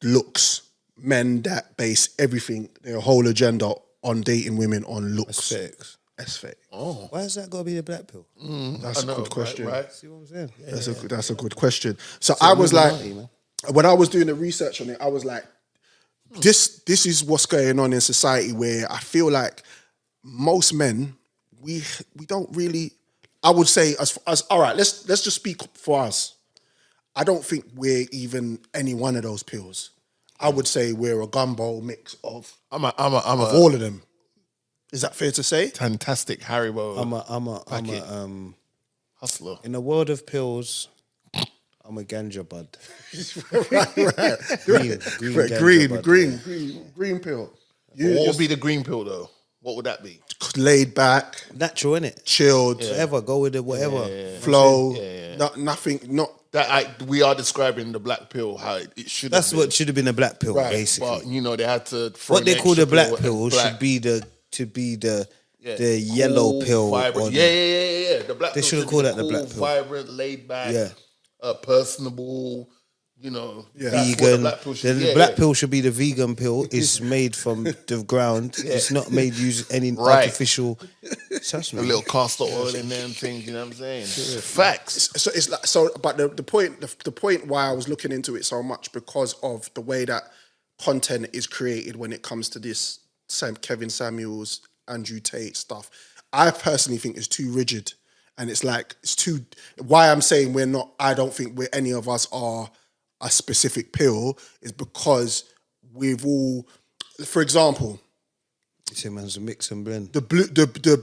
looks. Men that base everything, their whole agenda on dating women on looks. Aesthetic. Oh. Why has that got to be the black pill? That's a good question. Right. See what I'm saying? That's a good question. So I was like, Illuminati, man. when I was doing the research on it, I was like, this is what's going on in society where I feel like most men, we don't really, I would say as all right, let's just speak for us. I don't think we're even any one of those pills. I would say we're a gumbo mix of I'm all of them. Is that fair to say? fantastic Haribo I'm a hustler. in the world of pills, I'm a ganja bud. Green pill. What would be the green pill though? What would that be? Laid back, Natural, innit? chilled, Whatever, go with it, whatever. flow, nothing, not We are describing the black pill how it should. That's what should have been a black pill, right. basically. But they had to. Throw What they an call the extra black pill pill black. should be the Yeah. yellow Cool, pill. vibrant. Or the- Yeah. The black They pill should have be called the that the cool, black pill. vibrant, laid back, Yeah. personable. That's what Vegan. the black pill should be. The black pill should be the vegan pill. It's made from the ground. It's not made use any Right. artificial. Trust A me. little castor oil in there and things. You know what I'm saying? Facts. So it's like but the point why I was looking into it so much because of the way that content is created when it comes to this Kevin Samuels, Andrew Tate stuff. I personally think it's too rigid, and it's too. Why I'm saying we're not. I don't think any of us are a specific pill is because we've all, for example, This man's a mix and blend. the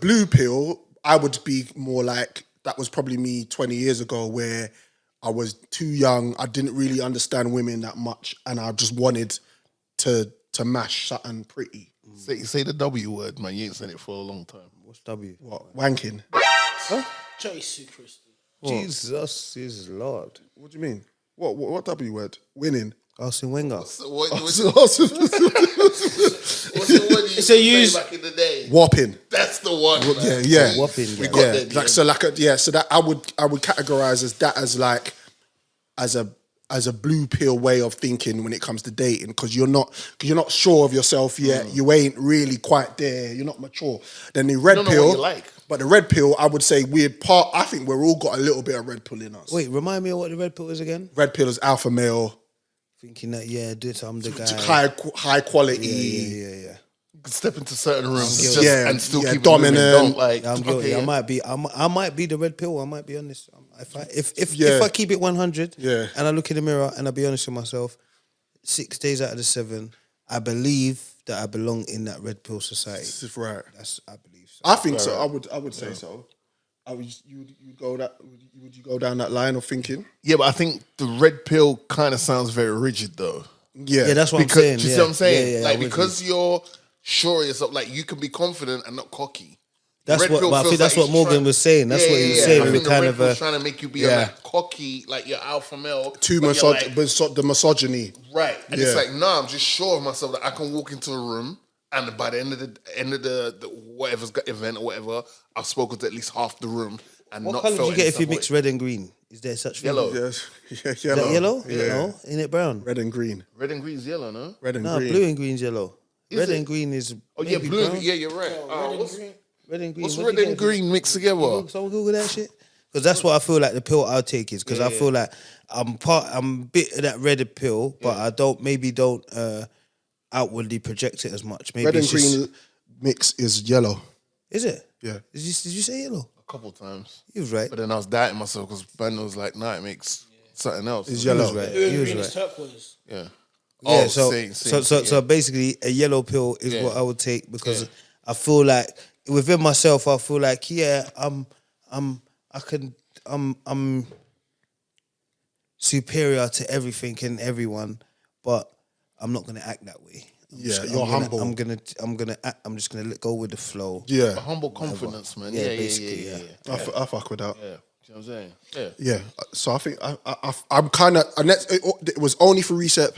blue pill, I would be more like, that was probably me 20 years ago where I was too young, I didn't really understand women that much, and I just wanted to mash something pretty. Say the W word, man. You ain't said it for a long time. What's W? What? Wanking. Jesus Christ. Jesus is Lord. What do you mean? What W word? Winning. Arsene Wenger. So what's the word you used back in the day? Whopping. That's the one. Man. Yeah. Whopping. We Yeah. got Yeah. that. So that I would categorize as a blue pill way of thinking when it comes to dating, because you're not sure of yourself yet. You ain't really quite there. You're not mature. Then the red don't know pill, what you like. but the red pill, I would say I think we're all got a little bit of red pill in us. Wait, remind me of what the red pill is again? Red pill is alpha male, Thinking that, I'm the guy. high quality. Yeah. You can step into certain rooms Yeah, just, and still keep dominant. Don't like. I'm guilty. okay, I might be the red pill. I might be honest. If Yeah. I keep it 100, Yeah. and I look in the mirror and I be honest with myself, 6 days out of the 7, I believe that I belong in that red pill society. This is right. I believe so. I think so. I would say so. Would you go down that line of thinking? Yeah, but I think the red pill kind of sounds very rigid though. Yeah, That's what Because, I'm saying. do you see what I'm saying? Yeah, like I'm with because you. you're sure of yourself, like you can be confident and not cocky. That's Red what. pill But I feels think that's like what he's Morgan trying- was saying. That's what he was I saying. think With the kind red of pill's a trying to make you be Yeah. cocky, like you're alpha male. too but you're like, the misogyny. right, and Yeah. it's like, no, I'm just sure of myself that I can walk into a room and by the end of the whatever's got event or whatever, I've spoken to at least half the room and what not colour do felt you get any if you type of mix way. red and green? Is there such thing? Yellow. Yes, yeah, Is that yellow? Yeah. No, ain't it brown? Red and green. Red and green's yellow, no? Red and No, green. blue and green's yellow. Red it? and green is. Oh yeah, maybe blue. brown. Yeah, you're right. Red and what's green. Red and green. what's What red do you and get? green mixed together? Someone Google that shit. Because that's what I feel like the pill I'll take is because I feel like I'm a bit of that red pill, but I don't outwardly project it as much. Maybe Red and it's just, green mix is yellow. is it? Yeah. Did you say yellow? A couple times. He was right. But then I was doubting myself because Ben was like, nah, it makes something else. It's He was yellow. right. Blue He and was green right. is turquoise. Yeah. Yeah, Same, so basically a yellow pill is Yeah. what I would take because I feel like within myself I feel like I'm superior to everything and everyone, but I'm not gonna act that way. Yeah, you're humble. I'm just gonna let go with the flow. Yeah. A humble confidence, man. Yeah, Yeah, basically, yeah. I fuck with that. Yeah. You know what I'm saying? Yeah. Yeah, so I think I'm kind of, and it was only for research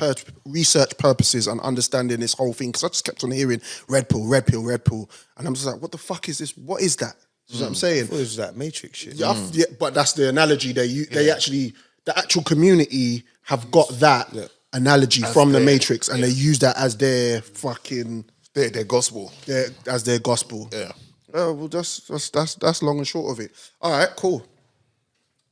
purposes and understanding this whole thing because I just kept on hearing red pill, and I'm just like, what the fuck is this? What is that? You know what I'm saying? What is that Matrix shit? Yeah, yeah, but that's the analogy they actually, the actual community have got that analogy from the Matrix, and they use that as their fucking Their gospel. as their gospel. Yeah. Oh, well, that's long and short of it. All right, cool.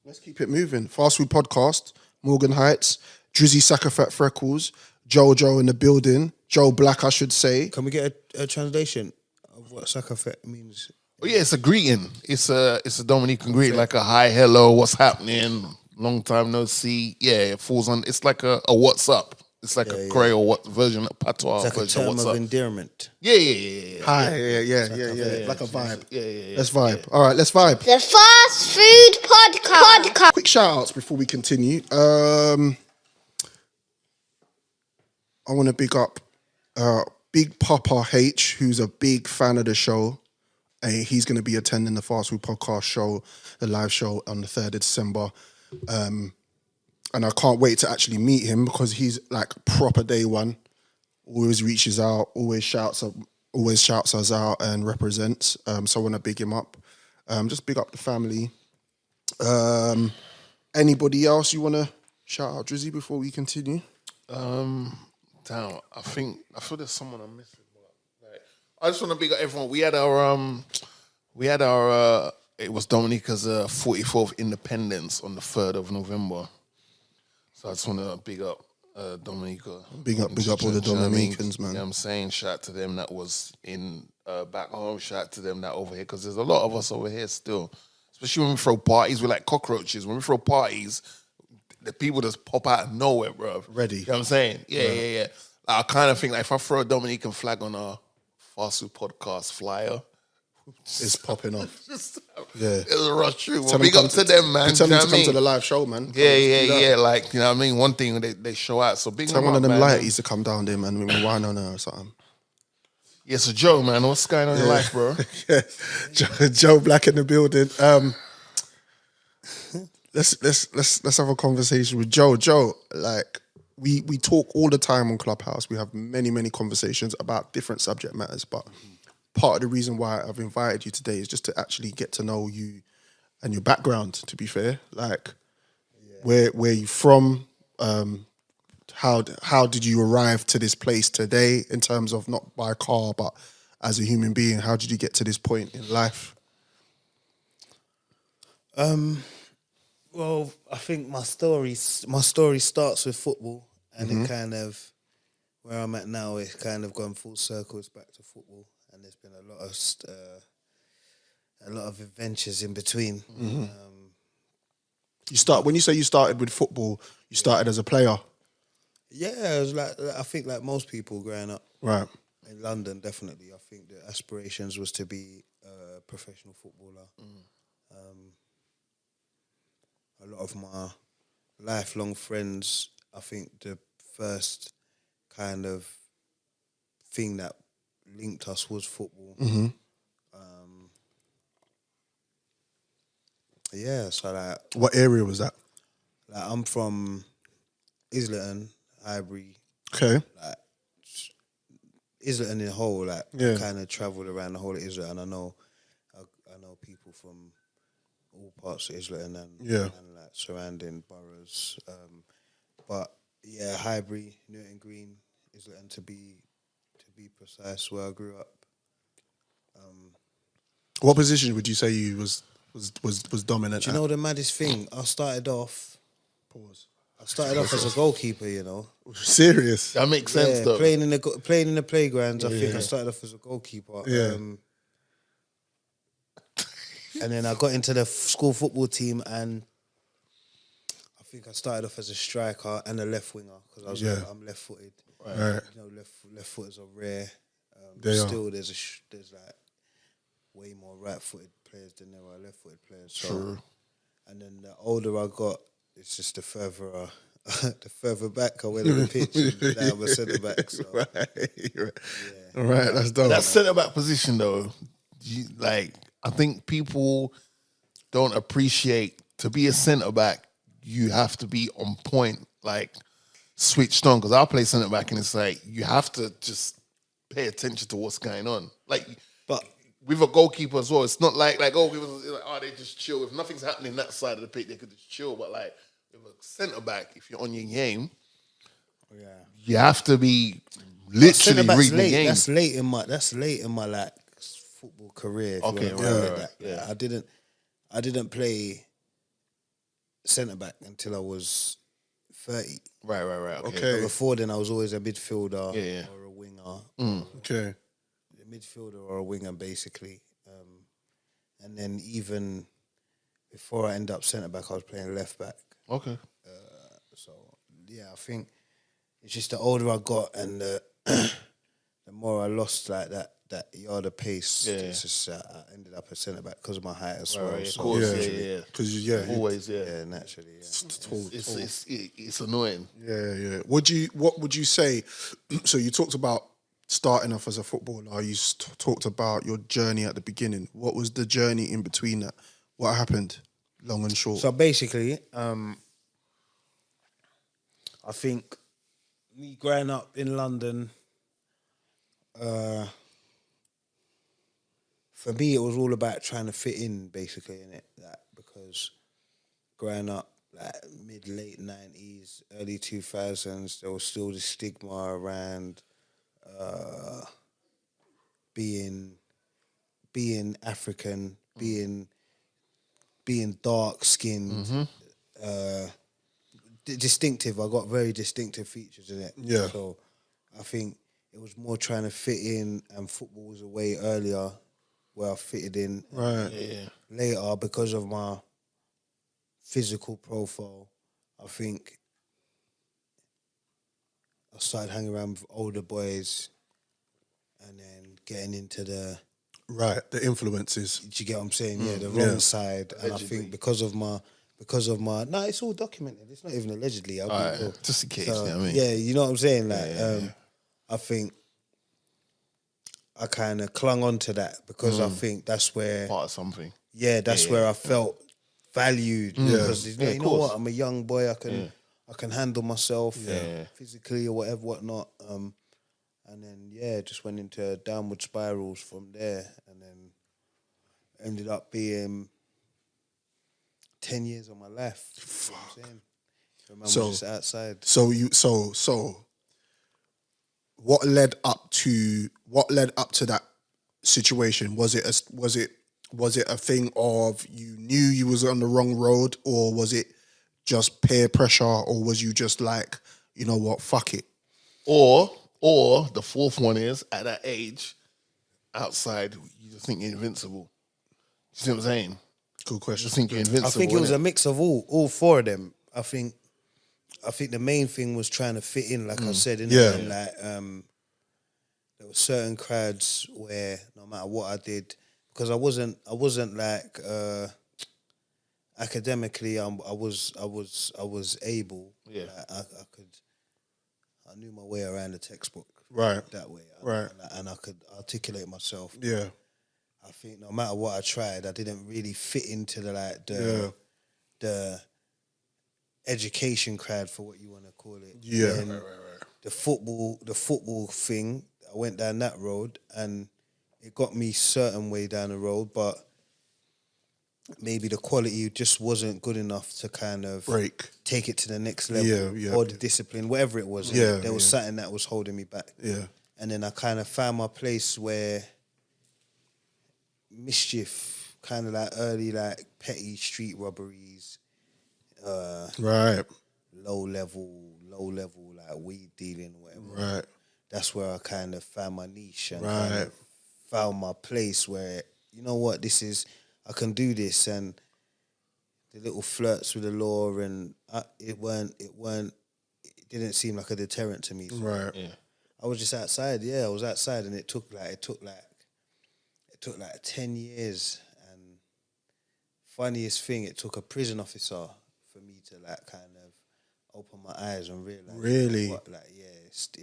Let's keep it moving. Fast Food Podcast, Morgan Heights, Drizzy Sackafat Freckles, Joe in the building, Joe Black, I should say. Can we get a translation of what Sakafet means? Oh yeah, it's a greeting. It's a Dominican greeting, like a hi, hello, what's happening? Long time no see. Yeah, it falls on. It's like a what's up. It's like a Creole version of patois It's like a version of term what's of up. endearment. Yeah. Hi, yeah. Like a vibe. Yeah. Let's vibe. All right, let's vibe. The Fast Food Podcast. Quick shout outs before we continue. I want to big up Big Papa H, who's a big fan of the show. He's going to be attending the Fast Food Podcast show, the live show on the 3rd of December. And I can't wait to actually meet him because he's like proper day one. Always reaches out, always shouts us out and represents. So I want to big him up. Just big up the family. Anybody else you want to shout out, Drizzy, before we continue? Damn, I feel there's someone I'm missing. But, like, I just want to big up everyone. We had our it was Dominica's 44th independence on the 3rd of November. So I just want to big up Dominica. Big up all the Dominicans, man. You know what I'm saying? Shout out to them that was in back home. Shout out to them that over here, because there's a lot of us over here still. Especially when we throw parties, we're like cockroaches. When we throw parties, the people just pop out of nowhere, bro. Ready. You know what I'm saying? Yeah. Like, I kind of think like if I throw a Dominican flag on a Fast Food Podcast flyer, It's popping off. Yeah. It's a rush through. Well, Tell big them up to them, man. Tell You know them to what I come to mean? the live show, man. Yeah. Like, you know what I mean? One thing they show out. So big Tell them one up, of them man. lighties to come down there, man. We wine on her or something. Yeah, so Joe, man, what's going on in your life, bro? Yeah. Joe Black in the building. Let's have a conversation with Joe. Joe, like we talk all the time on Clubhouse. We have many conversations about different subject matters, but part of the reason why I've invited you today is just to actually get to know you and your background, to be fair. Like where you from, how did you arrive to this place today in terms of not by car but as a human being? How did you get to this point in life? Well, I think my story starts with football, and it kind of where I'm at now. It's kind of gone full circle. It's back to football, and there's been a lot of adventures in between. When you say you started with football, you started as a player, Yeah, it was I think like most people growing up right? in London, definitely. I think the aspirations was to be a professional footballer. A lot of my lifelong friends, I think the first kind of thing that linked us was football. Yeah, so like What area was that? I'm from Islington, Highbury, Okay. Islington in the whole. Yeah. I kind of travelled around the whole of Islington. I know people from all parts of Islington and like surrounding boroughs. But yeah, Highbury, Newton Green, Islington to be precise, where I grew up. What position would you say you was was dominant. Do you know the maddest thing? I started off Pause. as a goalkeeper, you know. Serious. That makes sense, though. Playing in the playgrounds. I think I started off as a goalkeeper. Yeah. And then I got into the school football team, and I think I started off as a striker and a left winger because I'm left footed. Right. You know, left footers are rare. They are. Still, there's like way more right footed players than there are left footed players. So, True. and then the older I got, it's just the further back I went on the pitch. And now I'm a centre back. So. Right. That's dope. That centre back position, though, I think people don't appreciate, to be a centre back, you have to be on point, like switched on. Because I'll play centre back, and it's like you have to just pay attention to what's going on. But with a goalkeeper as well, it's not like goalkeepers they just chill. If nothing's happening that side of the pitch, they could just chill. But like with a centre back, if you're on your game, you have to be literally reading the game. That's late in my like football career. Okay, right. I didn't play centre back until I was 30. Right. Okay. But before then, I was always a midfielder Yeah. or a winger. Okay. A midfielder or a winger, basically. And then even before I ended up centre back, I was playing left back. Okay. So yeah, I think it's just the older I got and the more I lost like that yard of pace. Yeah. It's just I ended up a centre back because of my height as well. Right, So of course, Yeah. Because always, yeah, naturally, yeah. It's annoying. Yeah. What would you say? So you talked about starting off as a footballer. You talked about your journey at the beginning. What was the journey in between that? What happened, long and short? So basically, I think me growing up in London, for me, it was all about trying to fit in, basically, innit? Because growing up, like late 90s, early 2000s, there was still the stigma around being African, being dark skinned, distinctive. I got very distinctive features in it. Yeah. So I think it was more trying to fit in, and football was a way earlier where I fitted in. Right. Yeah. Later, because of my physical profile, I think I started hanging around with older boys and then getting into the influences. Do you get what I'm saying? Yeah, the wrong side. Allegedly. And I think because of my no, it's all documented. It's not even allegedly. Just in case, So, you know what I mean? yeah, you know what I'm saying? Like, I think I kind of clung on to that because I think that's where Part of something. yeah, that's where I felt valued because you of know course. what? I'm a young boy. I can handle myself Yeah. physically or whatnot. And then just went into downward spirals from there, and then ended up being 10 years of my life. You know what I'm saying? So man was just outside. So what led up to that situation? Was it a thing of you knew you was on the wrong road, or was it just peer pressure, or was you just like, you know what, fuck it? Or the fourth one is, at that age, outside, you just think you're invincible. You see what I'm saying? Good You question. just think you're invincible. I think it was innit? a mix of all four of them. I think the main thing was trying to fit in, like I said, innit? Yeah. And like there were certain crowds where no matter what I did, because I wasn't like academically, I was able. Yeah. Like, I knew my way around the textbook. Right. That way. Right. And I could articulate myself. Yeah. I think no matter what I tried, I didn't really fit into the education crowd, for what you want to call it. Yeah. And the football thing, I went down that road and it got me certain way down the road, but maybe the quality just wasn't good enough to kind of take it to the next level, or the discipline, whatever it was. Yeah, There was something that was holding me back. Yeah. And then I kind of found my place where mischief kind of like early like petty street robberies, Right. low level like weed dealing, whatever. Right. That's where I kind of found my niche and Right. kind of found my place where, you know what, I can do this, and the little flirts with the law, and it didn't seem like a deterrent to me. So Right. Yeah. I was just outside. Yeah, I was outside, and it took like 10 years. And funniest thing, it took a prison officer for me to like kind of open my eyes and realize. Really? You know what, like, yeah, it's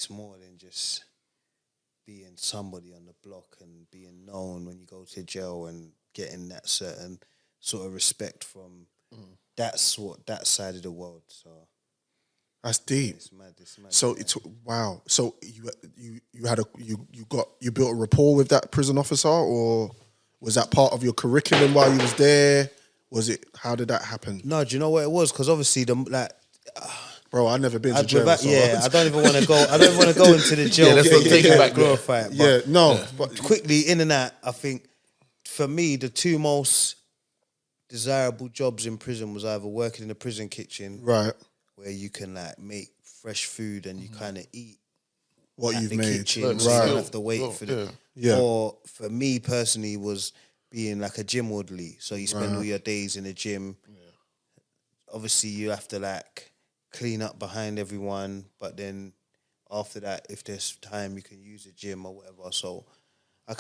more than just being somebody on the block and being known when you go to jail and getting that certain sort of respect from that side of the world. So That's deep. it's mad. So it took, wow. So you built a rapport with that prison officer, or was that part of your curriculum while you was there? How did that happen? No, do you know what it was? Because obviously Bro, I've never been to jail. I don't even want to go. I don't even want to go into the jail. Yeah, let's not take it back. Glorify it. Yeah, no. But Quickly, in and out, I think for me, the two most desirable jobs in prison was either working in the prison kitchen, right. where you can like make fresh food and you kind of eat What at you've the made. kitchen, Right. so you don't have to wait for the. Yeah. Or for me personally, was being like a gym orderly. So you spend all your days in the gym. Obviously, you have to like clean up behind everyone, but then after that, if there's time, you can use the gym or whatever. So I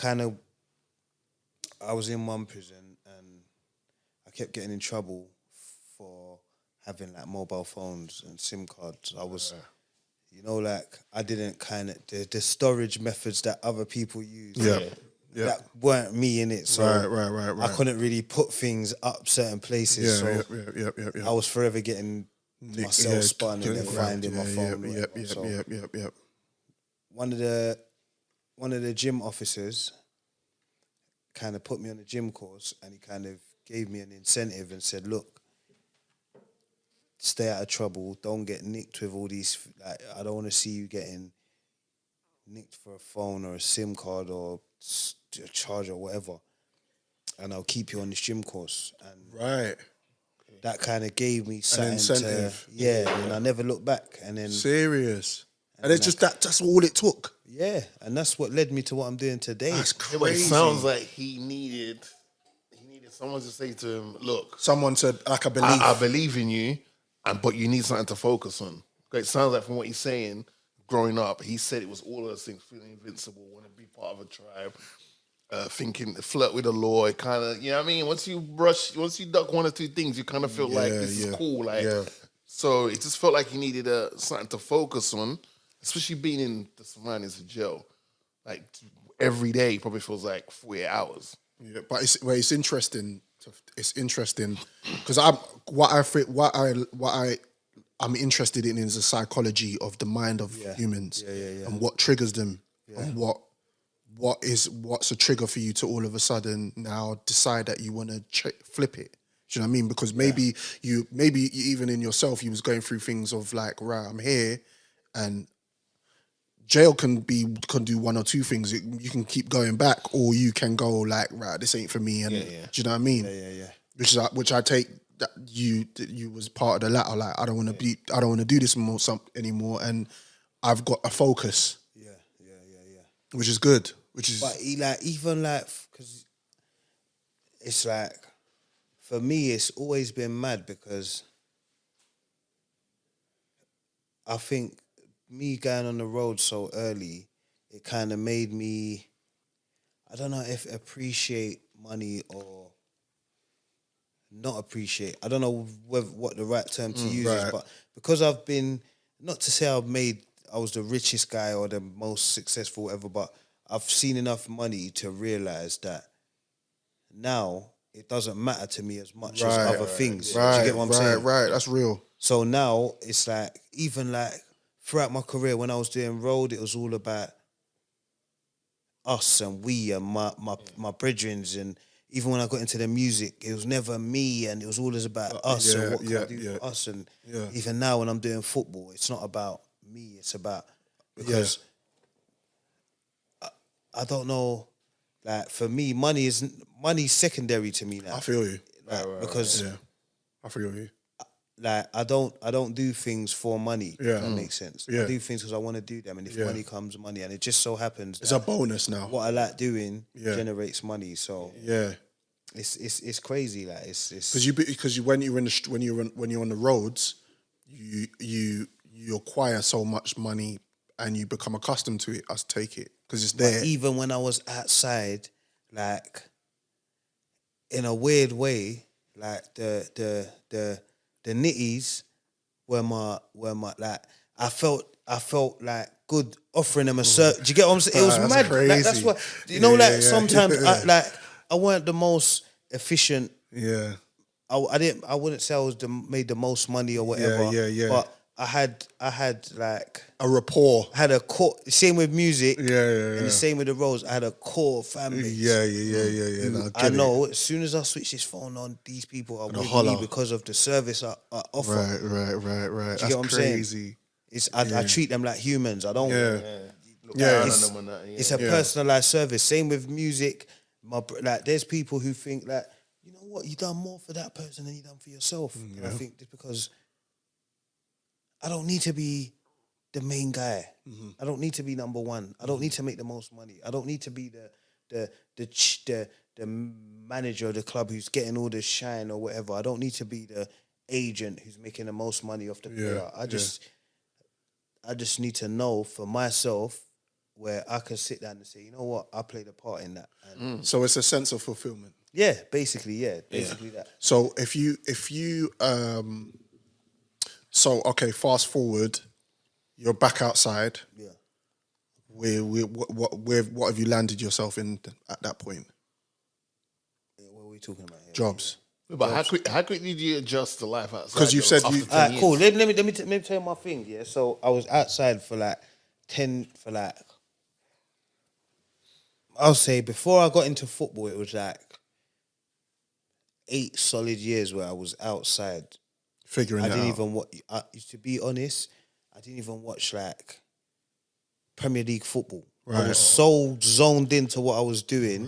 was in one prison and I kept getting in trouble for having like mobile phones and SIM cards. I was, like I didn't kind of, the storage methods that other people use, that weren't me in it. So Right. I couldn't really put things up certain places. So I was forever getting myself spun and then finding my phone. Yep. One of the gym officers kind of put me on a gym course, and he kind of gave me an incentive and said, look, stay out of trouble, don't get nicked with all these, like, I don't want to see you getting nicked for a phone or a SIM card or a charger or whatever, and I'll keep you on this gym course. And that kind of gave me something incentive. And I never looked back. And then serious. And it's just that's all it took. Yeah, and that's what led me to what I'm doing today. That's Yeah, but it crazy. sounds like he needed someone to say to him, look, Someone said, like, I believe. I believe in you, but you need something to focus on. It sounds like from what he's saying, growing up, he said it was all of those things, feeling invincible, want to be part of a tribe, thinking, flirt with the law. It kind of, you know what I mean? Once you duck one or two things, you kind of feel like this is cool. So it just felt like he needed something to focus on, especially being in the surroundings of jail. Like every day probably feels like 48 hours. Yeah, but it's interesting. It's interesting because I'm interested in is the psychology of the mind of humans and what triggers them and what's a trigger for you to all of a sudden now decide that you want to flip it. Do you know what I mean? Because maybe you even in yourself you was going through things of like, right, I'm here, and jail can do one or two things. You can keep going back, or you can go like, right, this ain't for me. And do you know what I mean? Yeah. Which I take that you was part of the latter. Like, I don't want to do this anymore, and I've got a focus. Yeah. Which is good. But because it's like, for me, it's always been mad because I think me going on the road so early, it kind of made me, I don't know if appreciate money or not appreciate. I don't know what the right term to use is, but because I've been, not to say I was the richest guy or the most successful ever, but I've seen enough money to realize that now it doesn't matter to me as much as other things. Do you get what I'm saying? Right, that's real. So now it's like, even like throughout my career, when I was doing road, it was all about us and we and my brethrens, and even when I got into the music, it was never me, and it was always about us and what can I do for us. And even now when I'm doing football, it's not about me, it's about, because I don't know like for me, money's secondary to me now. I feel you. Because I feel you. like I don't do things for money. Yeah. If that makes sense. Yeah. I do things because I want to do them, and if money comes, money, and it just so happens It's a bonus now. what I like doing generates money. So Yeah. it's crazy. Like it's Because when you're on the roads, you acquire so much money and you become accustomed to it. Us take it because it's there. But even when I was outside, like in a weird way, like the nitties were my like I felt like good offering them a cert. Do you get what I'm saying? It was That's mad. crazy. Like, that's what like sometimes yeah. I weren't the most efficient. Yeah. I wouldn't say I was made the most money or whatever. Yeah. But I had like A rapport. had a core. Same with music. Yeah. And the same with the roles. I had a core fan base. Yeah. No, I know. As soon as I switch this phone on, these people are with holler. me because of the service I offer. Right. Do you That's get what I'm crazy. saying? I treat them like humans. I don't. Yeah. It's a personalized service. Same with music. There's people who think like, you know what, you done more for that person than you done for yourself. And I think it's because I don't need to be the main guy. I don't need to be number one. I don't need to make the most money. I don't need to be the manager of the club who's getting all the shine or whatever. I don't need to be the agent who's making the most money off the player. I just need to know for myself where I can sit down and say, you know what, I played a part in that. And So it's a sense of fulfillment. yeah, basically that. So if you so okay, fast forward, you're back outside. Yeah. What have you landed yourself in at that point? What are we talking about here? Jobs. But how quickly do you adjust to life outside? 'Cause you said after you- 10 Alright, years? cool. Let me tell you my thing, yeah. So I was outside for like I'll say before I got into football, it was like 8 solid years where I was outside. Figuring I it didn't out. even watch. To be honest, I didn't even watch like Premier League football. I was so zoned into what I was doing.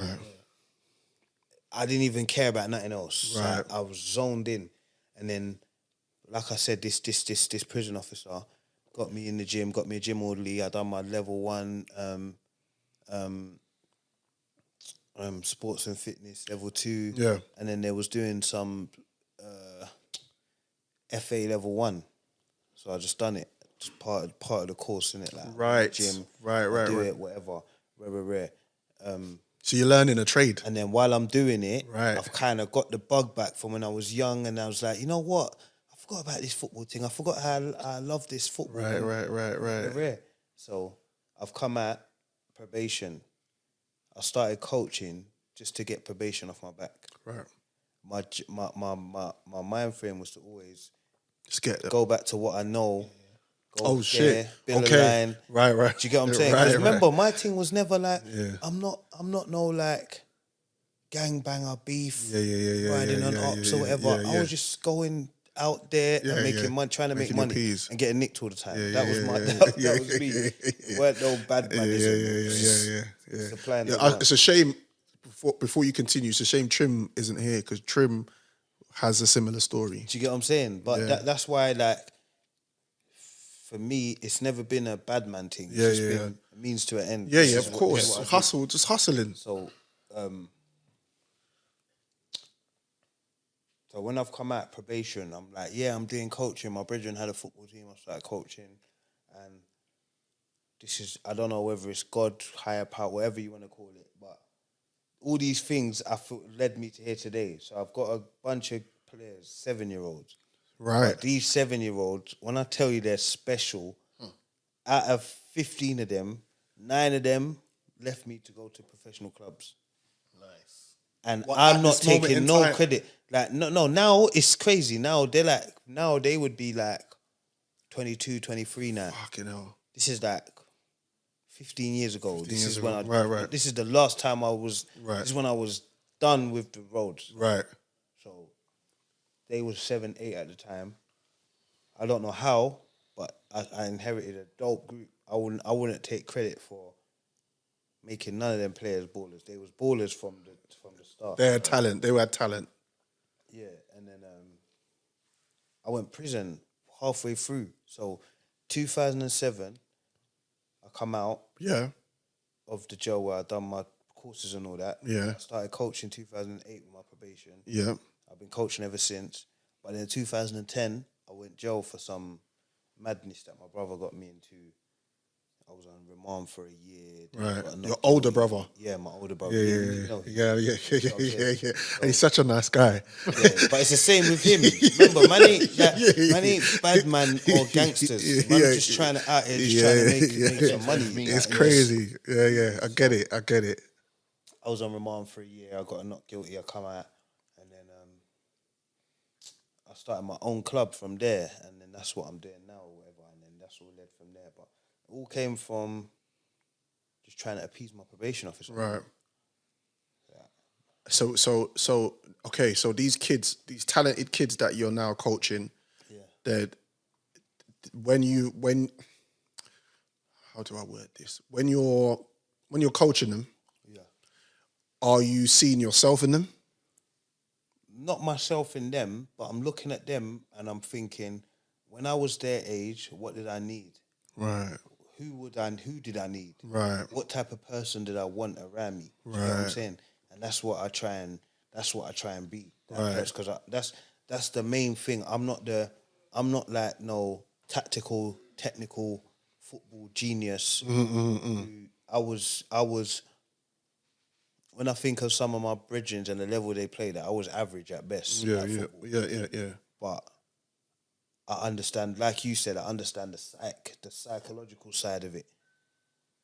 I didn't even care about nothing else. Right. Like, I was zoned in, and then, like I said, this prison officer got me in the gym, got me a gym orderly. I done my level 1 sports and fitness, level 2. Yeah. And then they was doing some FA level 1. So I just done it. Just part of the course, innit? Like Right. gym. Right. Do it, whatever. Rare. So you're learning a trade. And then while I'm doing it, Right. I've kind of got the bug back from when I was young, and I was like, you know what? I forgot about this football thing. I forgot how I love this football. Right. Rare. So I've come out probation. I started coaching just to get probation off my back. Right. My mind frame was to always Just get go back to what I know. Go Oh there, shit. build Okay. a line. Right. Do you get what I'm saying? Right. 'Cause remember, my thing was never like, Yeah. I'm not no like gangbanger beef, Yeah, riding on yeah, ups yeah, or whatever. yeah. I was just going out there Yeah, and making yeah. money, trying to Making make your money peas. and getting nicked all the time. Yeah, that yeah, was my yeah, that yeah, was me. yeah. Weren't no bad madism. Yeah. Supplying the Yeah, one. it's a shame. Before you continue, it's a shame Trim isn't here because Trim has a similar story. Do you get what I'm saying? But Yeah. that's why, like, for me, it's never been a bad man thing. It's Yeah, just yeah, been a means to an end. Yeah, This yeah, is of what- course. this is what I do. Hustle, just hustling. So when I've come out probation, I'm like, yeah, I'm doing coaching. My brethren had a football team. I started coaching, and this is, I don't know whether it's God, higher power, whatever you want to call it, but all these things I feel led me to here today. So I've got a bunch of players, 7-year-olds. Right. But these 7-year-olds, when I tell you they're special, out of 15 of them, 9 of them left me to go to professional clubs. Nice. And What, I'm at not this moment taking in no time? credit. Like, no, now it's crazy. Now they would be like 22, 23 now. Fucking hell. This is like 15 years ago. 15 This years is when ago. Right. This is the last time I was. Right. This is when I was done with the roads. Right. So they was 7, 8 at the time. I don't know how, but I inherited a dope group. I wouldn't take credit for making none of them players ballers. They was ballers from the start. They had talent. They had talent. Yeah, and then I went prison halfway through. So 2007, I come out of the jail where I done my courses and all that. Yeah. I started coaching 2008 with my probation. Yeah. I've been coaching ever since. But in 2010, I went jail for some madness that my brother got me into. I was on remand for a year. Right. Your older brother. Yeah, my older brother. Yeah. And he's such a nice guy. Yeah, but it's the same with him. Remember, man ain't bad man or gangsters. Man just trying to out here, just trying to make some money. It's crazy. Yeah. I get it. I was on remand for a year. I got not guilty. I come out, and then I started my own club from there, and then that's what I'm doing now, or whatever. And then that's all led from there. But it all came from just trying to appease my probation officer. Right. So okay, so these kids, these talented kids that you're now coaching, that when how do I word this? When you're coaching them, are you seeing yourself in them? Not myself in them, but I'm looking at them and I'm thinking, when I was their age, what did I need? Right. Who did I need? Right. What type of person did I want around me? You know what I'm saying? And that's what I try and be. Right. Because that's the main thing. I'm not like no tactical, technical football genius. I was when I think of some of my brethren and the level they played at, I was average at best. Yeah. But I understand, like you said, I understand the psychological side of it.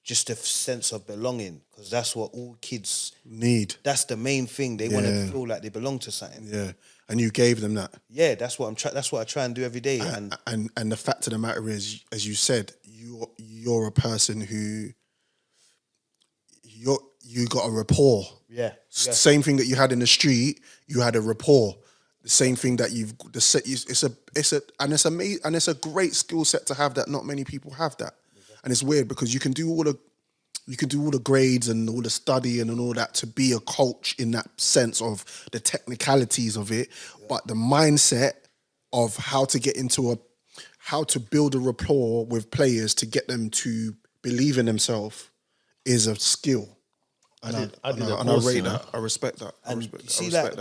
Just a sense of belonging, because that's what all kids need. That's the main thing. They want to feel like they belong to something. Yeah, and you gave them that. Yeah, that's what I try and do every day. And the fact of the matter is, as you said, you're a person who you got a rapport. Yeah. Same thing that you had in the street, you had a rapport. The same thing that it's a great skill set to have that not many people have that. And it's weird because you can do all the grades and all the study and all that to be a coach in that sense of the technicalities of it, but the mindset of how to build a rapport with players to get them to believe in themselves is a skill. And I rate that. I respect that.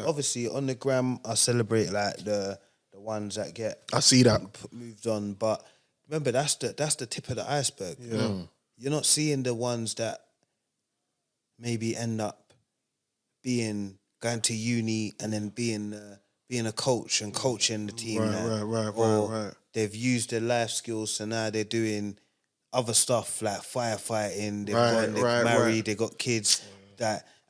Obviously on the gram, I celebrate like the ones that get. I see that moved on, but remember that's the tip of the iceberg. Yeah. You're not seeing the ones that maybe end up going to uni and then being a coach and coaching the team. Right. They've used their life skills, so now they're doing other stuff like firefighting. They've married. They got kids.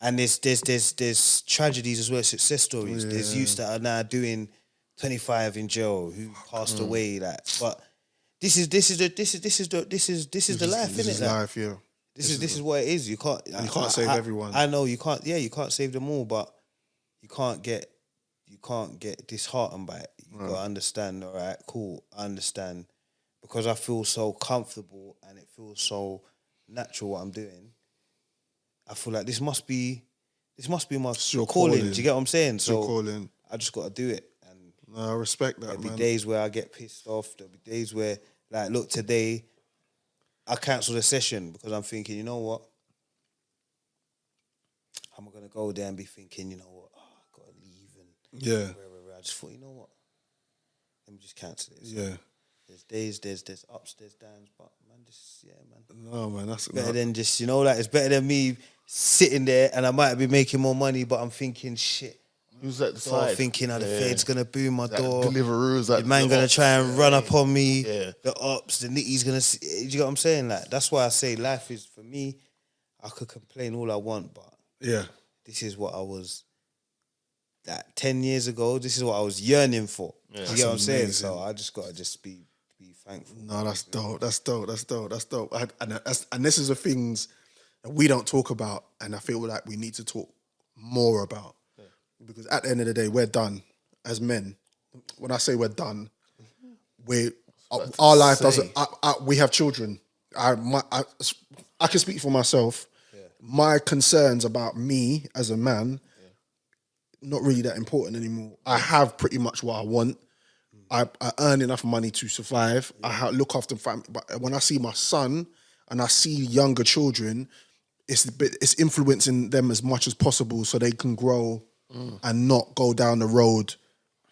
And there's tragedies as well, success stories. Yeah. There's youths that are now doing 25 in jail who passed away. But this is the life, this innit? is life, yeah. This is what it is. You can't save everyone. I know you can't. Yeah, you can't save them all, but you can't get disheartened by it. You gotta understand. All right, cool. I understand, because I feel so comfortable and it feels so natural what I'm doing. I feel like this must be my calling. Do you get what I'm saying? It's your calling. I just gotta do it. And I respect that. There'll man. be days where I get pissed off. There'll be days where, like, look, today I cancelled a session because I'm thinking, you know what? I'm going to go there and be thinking, you know what? Oh, I've got to leave. And I just thought, you know what? Let me just cancel it. Yeah. There's days, there's ups, there's downs, but man, man. No, man, that's better than just, it's better than me sitting there and I might be making more money, but I'm thinking, shit. Who's at the side? Thinking, the Fed's gonna boom my door. Deliveroo's the man gonna try and run up on me. Yeah. The ops, the nitty's gonna. Do you get what I'm saying? Like, that's why I say life is, for me. I could complain all I want, but this is what I was. Like 10 years ago, this is what I was yearning for. Yeah. You get what I'm saying? So I just gotta be thankful. No, that's dope. That's dope. And this is the things that we don't talk about, and I feel like we need to talk more about. Because at the end of the day, we're done as men. When I say we're done, our life doesn't. We have children. I can speak for myself. my concerns about me as a man, not really that important anymore. I have pretty much what I want. I earn enough money to survive. I look after family. But when I see my son and I see younger children, it's influencing them as much as possible so they can grow and not go down the road.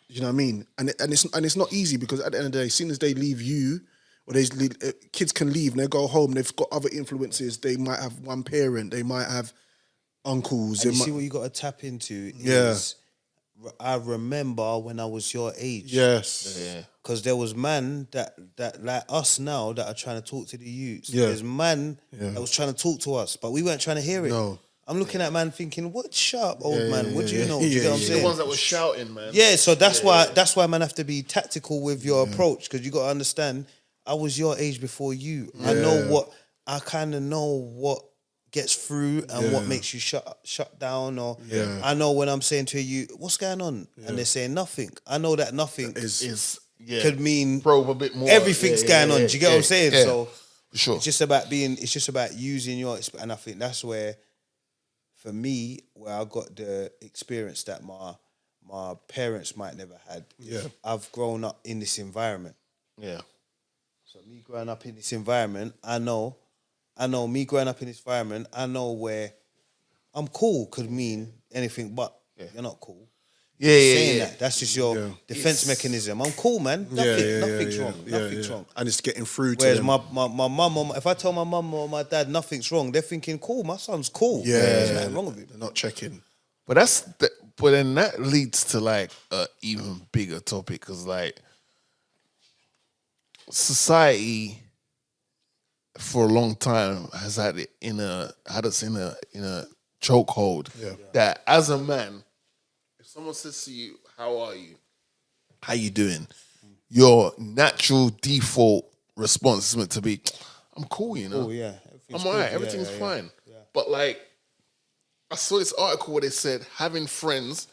You know what I mean? And it's not easy because at the end of the day, as soon as they leave you, or kids can leave and they go home, they've got other influences. They might have one parent, they might have uncles. And you see what you got to tap into I remember when I was your age. Yes. Yeah. Because there was man that like us now that are trying to talk to the youths. Yeah. There's man that was trying to talk to us, but we weren't trying to hear it. No. I'm looking at man thinking, what shut up, old man? What do you know? Do you get what I'm saying? The ones that were shouting, man. Yeah, so that's why man have to be tactical with your approach, because you got to understand, I was your age before you. I kind of know what gets through and what makes you shut down, or I know when I'm saying to you, what's going on? And they're saying nothing. I know that nothing could mean probe a bit more. Everything's going on. Do you get what I'm saying? Yeah. So For sure. it's just about using your, and I think that's where, for me, where I got the experience that my parents might never had. Yeah. I've grown up in this environment. Yeah. So me growing up in this environment, I know me growing up in this environment, I know where I'm cool could mean anything but you're not cool. Saying that, that's just your defense mechanism. I'm cool, man. Nothing's wrong. Nothing's wrong. And it's getting through to Whereas them. my mum, if I tell my mum or my dad nothing's wrong, they're thinking, cool, my son's cool. Yeah. There's nothing wrong with him. They're not checking. But but then that leads to like a even bigger topic, because like society for a long time has had us in a chokehold. Yeah. That as a man, if someone says to you, "How are you? How you doing?" Your natural default response is meant to be, "I'm cool, you know. Oh yeah, I'm alright. Everything's fine." Yeah. But like, I saw this article where they said having friends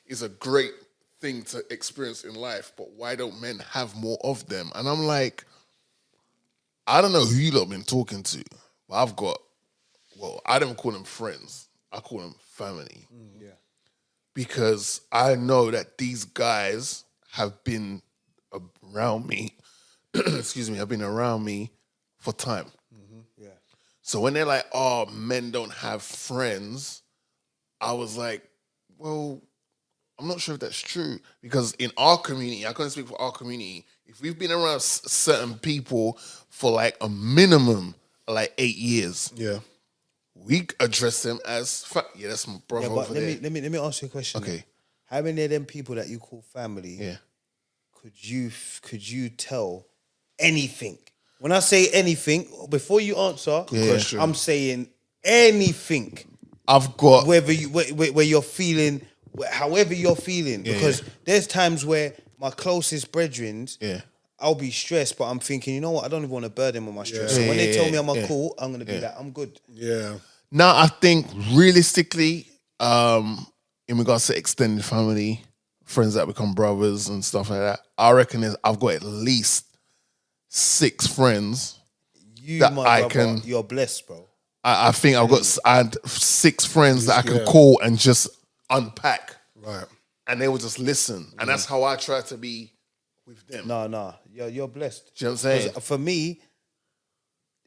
is a great thing to experience in life, but why don't men have more of them? And I'm like, I don't know who you lot been talking to, but I don't call them friends. I call them family. Because I know that these guys have been around me, have been around me for time. Yeah. So when they're like, oh, men don't have friends, I was like, well, I'm not sure if that's true. Because in our community, I can't speak for our community, if we've been around certain people for like a minimum of like 8 years, we address them as, that's my brother Yeah, but over let there. me ask you a question. Okay. How many of them people that you call family could you tell anything? When I say anything, before you answer, I'm saying anything. I've got... Whether where you're feeling, however you're feeling. Because there's times where my closest brethren, I'll be stressed, but I'm thinking, you know what, I don't even want to burden them with my stress. So when they tell me I'm cool, I'm going to be like, I'm good. Yeah. Now, I think realistically, in regards to extended family, friends that become brothers and stuff like that, I reckon I've got at least 6 friends You're blessed, bro. I think I had 6 friends that I can call and just unpack. Right. And they will just listen. And that's how I try to be with them. No, you're blessed. Do you know what I'm saying? For me,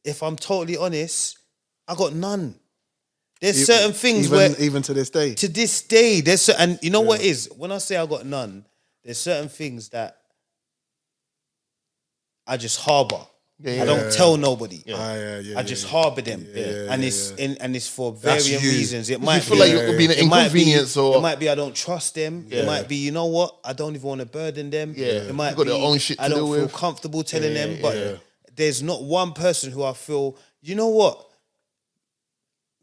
if I'm totally honest, I got none. There's certain things even to this day. To this day, and you know what it is? When I say I got none, there's certain things that I just harbor. I don't tell nobody. I just harbor them, and it's for varying reasons. It might feel like you're being an inconvenience, or it might be I don't trust them. It might be, you know what, I don't even want to burden them. It might got be their own shit to I don't deal feel with. comfortable telling them. But there's not one person who I feel, you know what,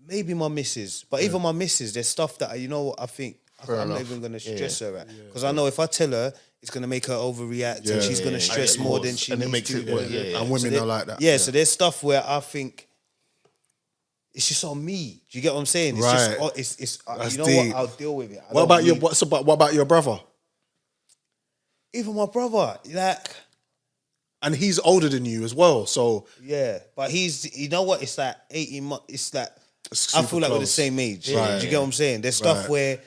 maybe my missus, but even my missus, there's stuff that I think I'm not even gonna stress her at, because I know if I tell her, it's going to make her overreact and she's going to stress more than she needs to. And women are like that. Yeah, so there's stuff where I think it's just on me. Do you get what I'm saying? It's Right. just, it's That's you know deep. what? I'll deal with it. What about your brother? Even my brother, like... And he's older than you as well, so... Yeah, but he's, you know what? It's like 18 months, it's like... I feel like we're the close. same age. Right. Do you get what I'm saying? There's stuff Right. where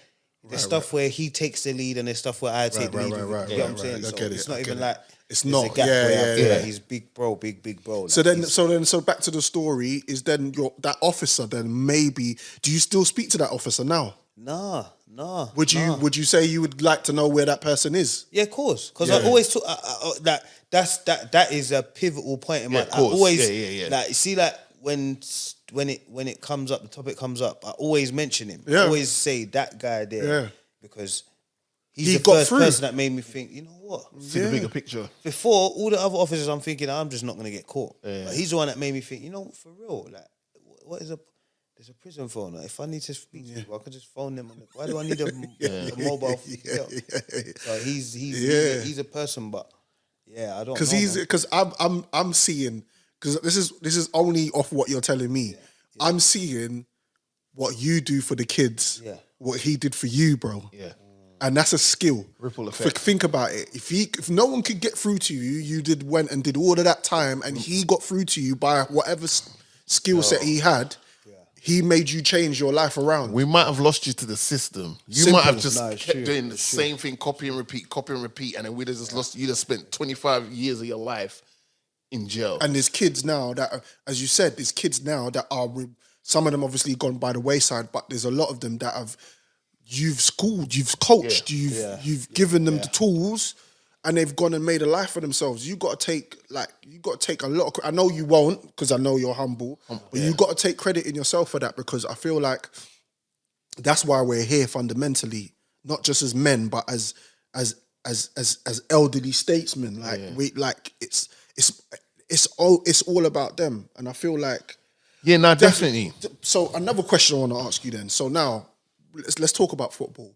where he takes the lead and there's stuff where I take the lead. Right. Do you get what I'm saying? I So get it, it's not I even get it. like It's there's not. a gap Yeah, where I feel yeah. like he's big bro. Like So then, back to the story is then that officer. Then maybe do you still speak to that officer now? Nah. Would you say you would like to know where that person is? Yeah, of course. Because Yeah. I always talk that is a pivotal point in my. Yeah, of course. I always Yeah. like you see like when it comes up, the topic comes up. I always mention him. Yeah. I always say that guy there. Yeah. Because He he's the got first through. person that made me think. You know what? See the bigger picture. Before all the other officers, I'm thinking I'm just not gonna get caught. But he's the one that made me think. You know, for real, like what is there's a prison phone. Like, if I need to speak to people, I could just phone them. Why do I need a mobile? So he's a person, but yeah, I don't. Because I'm seeing because this is only off what you're telling me. I'm seeing what you do for the kids. Yeah. What he did for you, bro. Yeah. And that's a skill. Ripple effect. Think about it. If no one could get through to you, you went and did all of that time, and he got through to you by whatever skill set he had. He made you change your life around. We might have lost you to the system. You Simple. might have just it's kept true. doing the same thing, copy and repeat, and then we'd have just lost. You'd have spent 25 years of your life in jail. And there's kids now that, as you said, there's kids now that are, some of them obviously gone by the wayside, but there's a lot of them that you've schooled, you've coached, you've given them the tools, and they've gone and made a life for themselves. You got to take a lot of. I know you won't because I know you're humble, but you got to take credit in yourself for that because I feel like that's why we're here fundamentally, not just as men, but as elderly statesmen. It's all about them, and I feel like Definitely. So another question I want to ask you then. So now let's talk about football.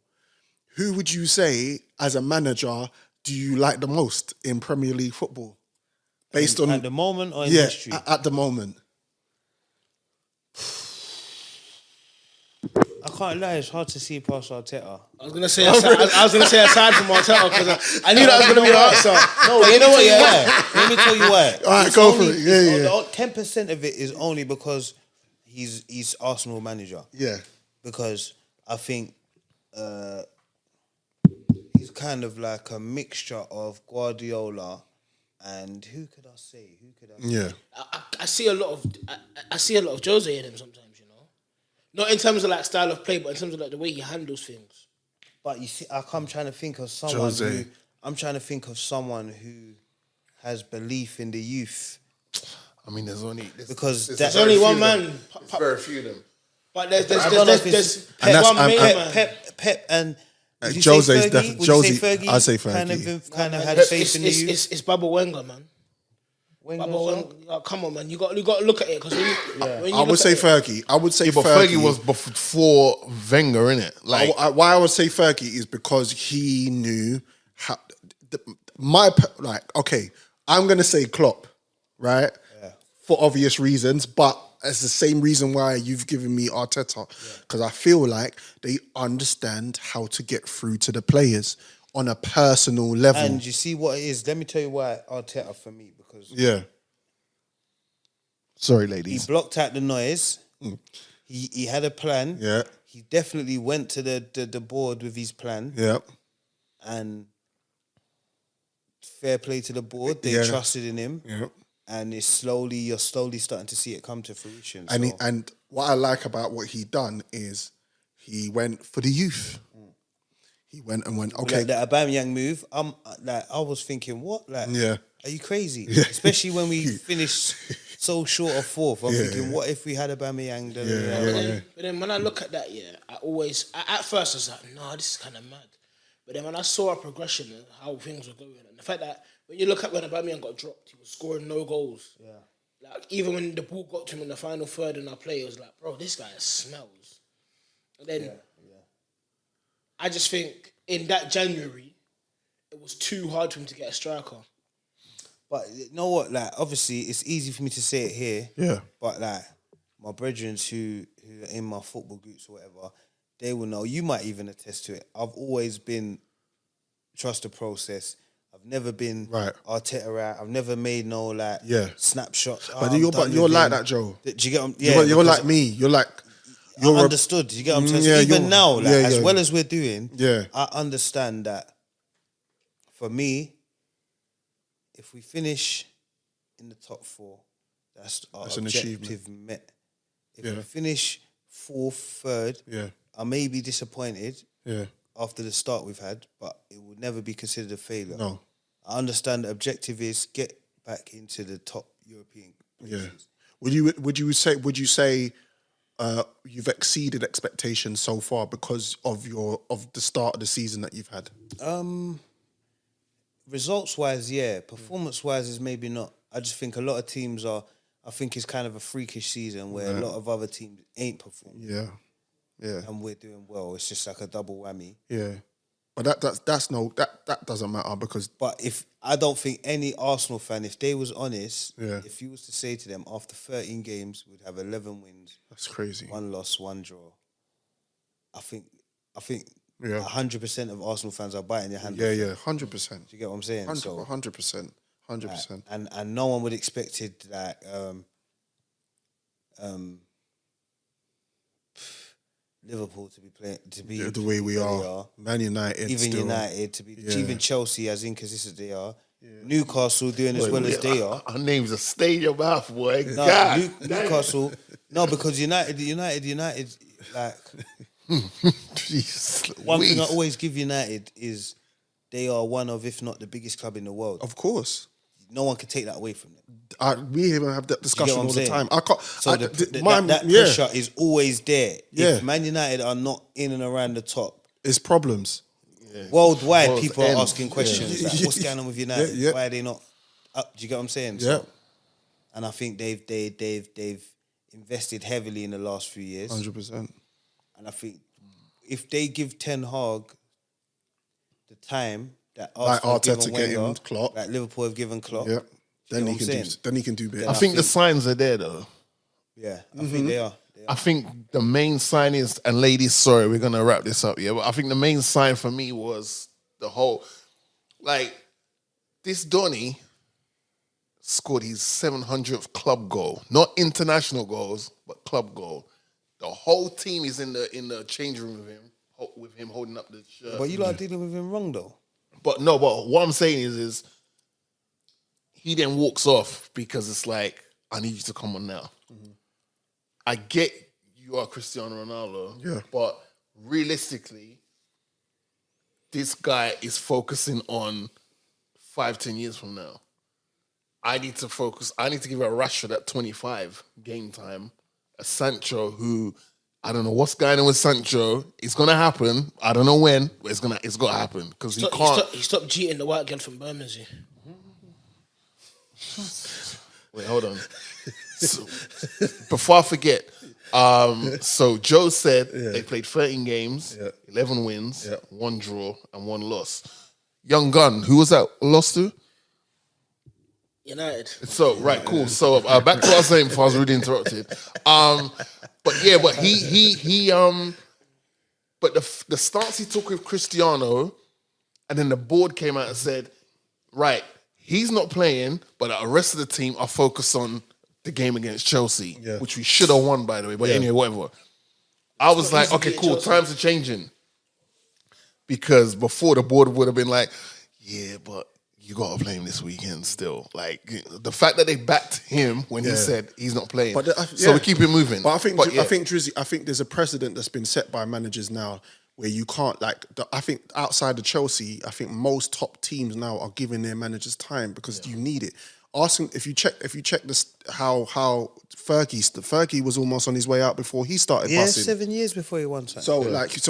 Who would you say as a manager do you like the most in Premier League football? Based on at the moment or in history? At the moment. I can't lie. It's hard to see past Arteta. I was gonna say aside from Arteta because I knew that was gonna be the answer. No, but you know what? Yeah. Let me tell you why. All right, go for it. Yeah. 10% of it is only because he's Arsenal manager. Yeah. Because I think he's kind of like a mixture of Guardiola and who could I say? Yeah. I see a lot of Jose in him sometimes, you know. Not in terms of like style of play, but in terms of like the way he handles things. But you see, I'm trying to think of someone Jose. who has belief in the youth. I mean, there's Because There's only one man. very few of them. But there's I don't know if there's it's one main man. Pep and would you Jose's say Fergie? definitely Would you say Josie. Fergie? I'd say Fergie. Kind of had It's, faith in the it's, youth. it's Baba Wenger, man. Wenger, Baba Wenger, oh, come on, man. You got to look at it because when you I would say Fergie. I would say But Fergie was before Wenger, innit? Like, why I would say Fergie is because he knew how. Okay, I'm gonna say Klopp, right? Yeah. For obvious reasons, but it's the same reason why you've given me Arteta, because I feel like they understand how to get through to the players on a personal level. And you see what it is. Let me tell you why Arteta for me, because sorry, he ladies. blocked out the noise. He had a plan. Yeah. He definitely went to the board with his plan. Yeah. And fair play to the board. They trusted in him. Yeah. And you're slowly starting to see it come to fruition. And So, and what I like about what he done is he went for the youth. He went and went, okay. like the Aubameyang move, I was thinking, what? Like, Yeah. are you crazy? Especially when we finished so short of fourth. I'm thinking, what if we had Aubameyang? But then when I look at that, at first I was like, no, this is kind of mad. But then when I saw a progression and how things were going, and the fact that when you look at when Aubameyang got dropped, he was scoring no goals. Yeah. Like even when the ball got to him in the final third in our play, it was like, bro, this guy smells. And then I just think in that January, it was too hard for him to get a striker. But you know what? Like, obviously, it's easy for me to say it here. Yeah. But like, my brethren who are in my football groups or whatever, they will know. You might even attest to it. I've always been trust the process. I've never been Arteta out. I've never made no snapshots. But you're like that, Joe. Do you get? You're like me. You're like I understood. You get what I'm saying? Yeah, Even now, like, as yeah. well as we're doing, Yeah. I understand that for me, if we finish in the top 4, that's our That's an objective achievement. met. If we finish 4th, 3rd, I may be disappointed after the start we've had, but it will never be considered a failure. No. I understand the objective is get back into the top European places. Would you say you've exceeded expectations so far because of the start of the season that you've had? Results wise, yeah. Performance wise is maybe not. I just think a lot of teams are. I think it's kind of a freakish season where a lot of other teams ain't performing. Yeah. And we're doing well. It's just like a double whammy. Yeah. But that doesn't matter because. But if I don't think any Arsenal fan, if they was honest, Yeah. if you was to say to them after 13 games we'd have 11 wins, That's crazy. 1 loss, 1 draw. I think 100% of Arsenal fans are biting their hand. Yeah, 100%. Do you get what I'm saying? 100%. 100%. And no one would expect it like Liverpool to be playing the way we are. Man United, even still. United to be even Chelsea as inconsistent they are. Newcastle doing as well as they are. Our names are stay in your mouth, boy. No, God. Newcastle. No, because United, like Jeez, one thing I always give United is they are one of, if not the biggest club in the world. Of course. No one can take that away from them. We even have that discussion all the time. I can't. So that pressure is always there. Yeah. If Man United are not in and around the top, it's problems. Worldwide, World's people end. are asking questions. Like, what's going on with United? Yeah. Why are they not up? Do you get what I'm saying? Yeah. And I think they've invested heavily in the last few years. 100%. And I think if they give Ten Hag the time that Like Arsenal have Arteta given getting Wenger, Klopp. like Liverpool have given Klopp, Yeah. Then know he what I'm can do. saying? Then he can do bit. I think the signs are there though. yeah, I think they are. I think the main sign is, and ladies, sorry, we're gonna wrap this up, but I think the main sign for me was the whole, like, this Donny scored his 700th club goal, not international goals, but club goal. The whole team is in the change room with him holding up the shirt. But you lot are dealing with him wrong though. But what I'm saying is he then walks off because it's like, I need you to come on now. I get you are Cristiano Ronaldo, but realistically, this guy is focusing on 5-10 years from now. I need to focus. I need to give a Rashford at 25 game time. A Sancho who, I don't know what's going on with Sancho. It's gonna happen. I don't know when, but it's gonna happen because he can't. He stopped cheating the white girl from Bermondsey. Wait, hold on. So, before I forget, so Joe said they played 13 games, 11 wins, 1 draw, and 1 loss. Young Gun, who was that lost to? United. So, right, cool. So, back to what I was saying before I was really interrupted. But the stance he took with Cristiano, and then the board came out and said, right, he's not playing, but the rest of the team are focused on the game against Chelsea, which we should have won, by the way. But anyway, whatever. I was like, okay, cool, times are changing. Because before the board would have been like, yeah, but you got to play him this weekend still. Like, the fact that they backed him when he said he's not playing. But so we keep it moving. But I think Drizzy, I think there's a precedent that's been set by managers now where you can't, I think outside of Chelsea, I think most top teams now are giving their managers time because you need it. Arsenal, if you check this, how Fergie was almost on his way out before he started bussing. 7 years before he won. So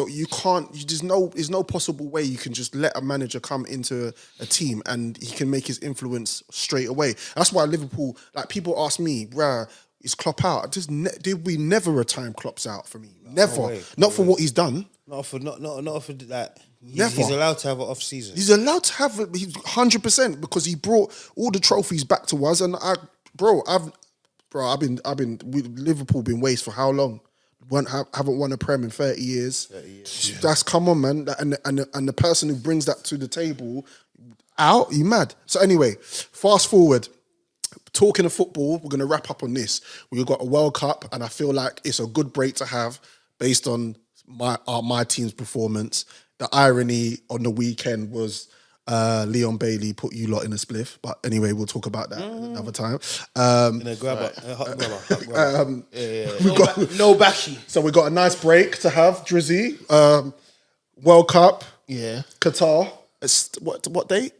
you can't. There's no possible way you can just let a manager come into a team and he can make his influence straight away. That's why Liverpool. Like people ask me, "Bruh, is Klopp out?" Did we never a time Klopp's out for me? Never. Not for what he's done. Not for that. Never. He's allowed to have an off season. He's allowed to have it. He's 100% because he brought all the trophies back to us. And Liverpool been waste for how long? Haven't won a Prem in 30 years. That's come on, man. And the person who brings that to the table out, you mad. So anyway, fast forward talking of football, we're going to wrap up on this. We've got a World Cup, and I feel like it's a good break to have based on my team's performance. The irony on the weekend was Leon Bailey put you lot in a spliff. But anyway, we'll talk about that another time. No backy. So we got a nice break to have, Drizzy. World Cup. Yeah. Qatar. It's, what date?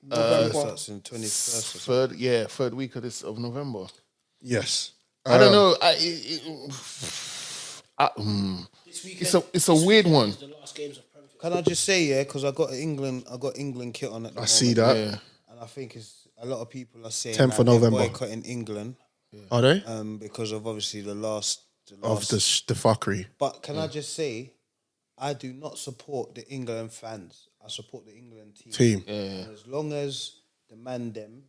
Starts in 21st. Third week of November. Yes. I don't know. It's a weird one. The last games of Premier League. Can I just say, because I got England kit on at the moment. See that. Yeah. And I think it's a lot of people are saying 10th of they're November. boycotting England Are they? because of obviously the last Of the fuckery. But can I just say, I do not support the England fans. I support the England team. And as long as the man them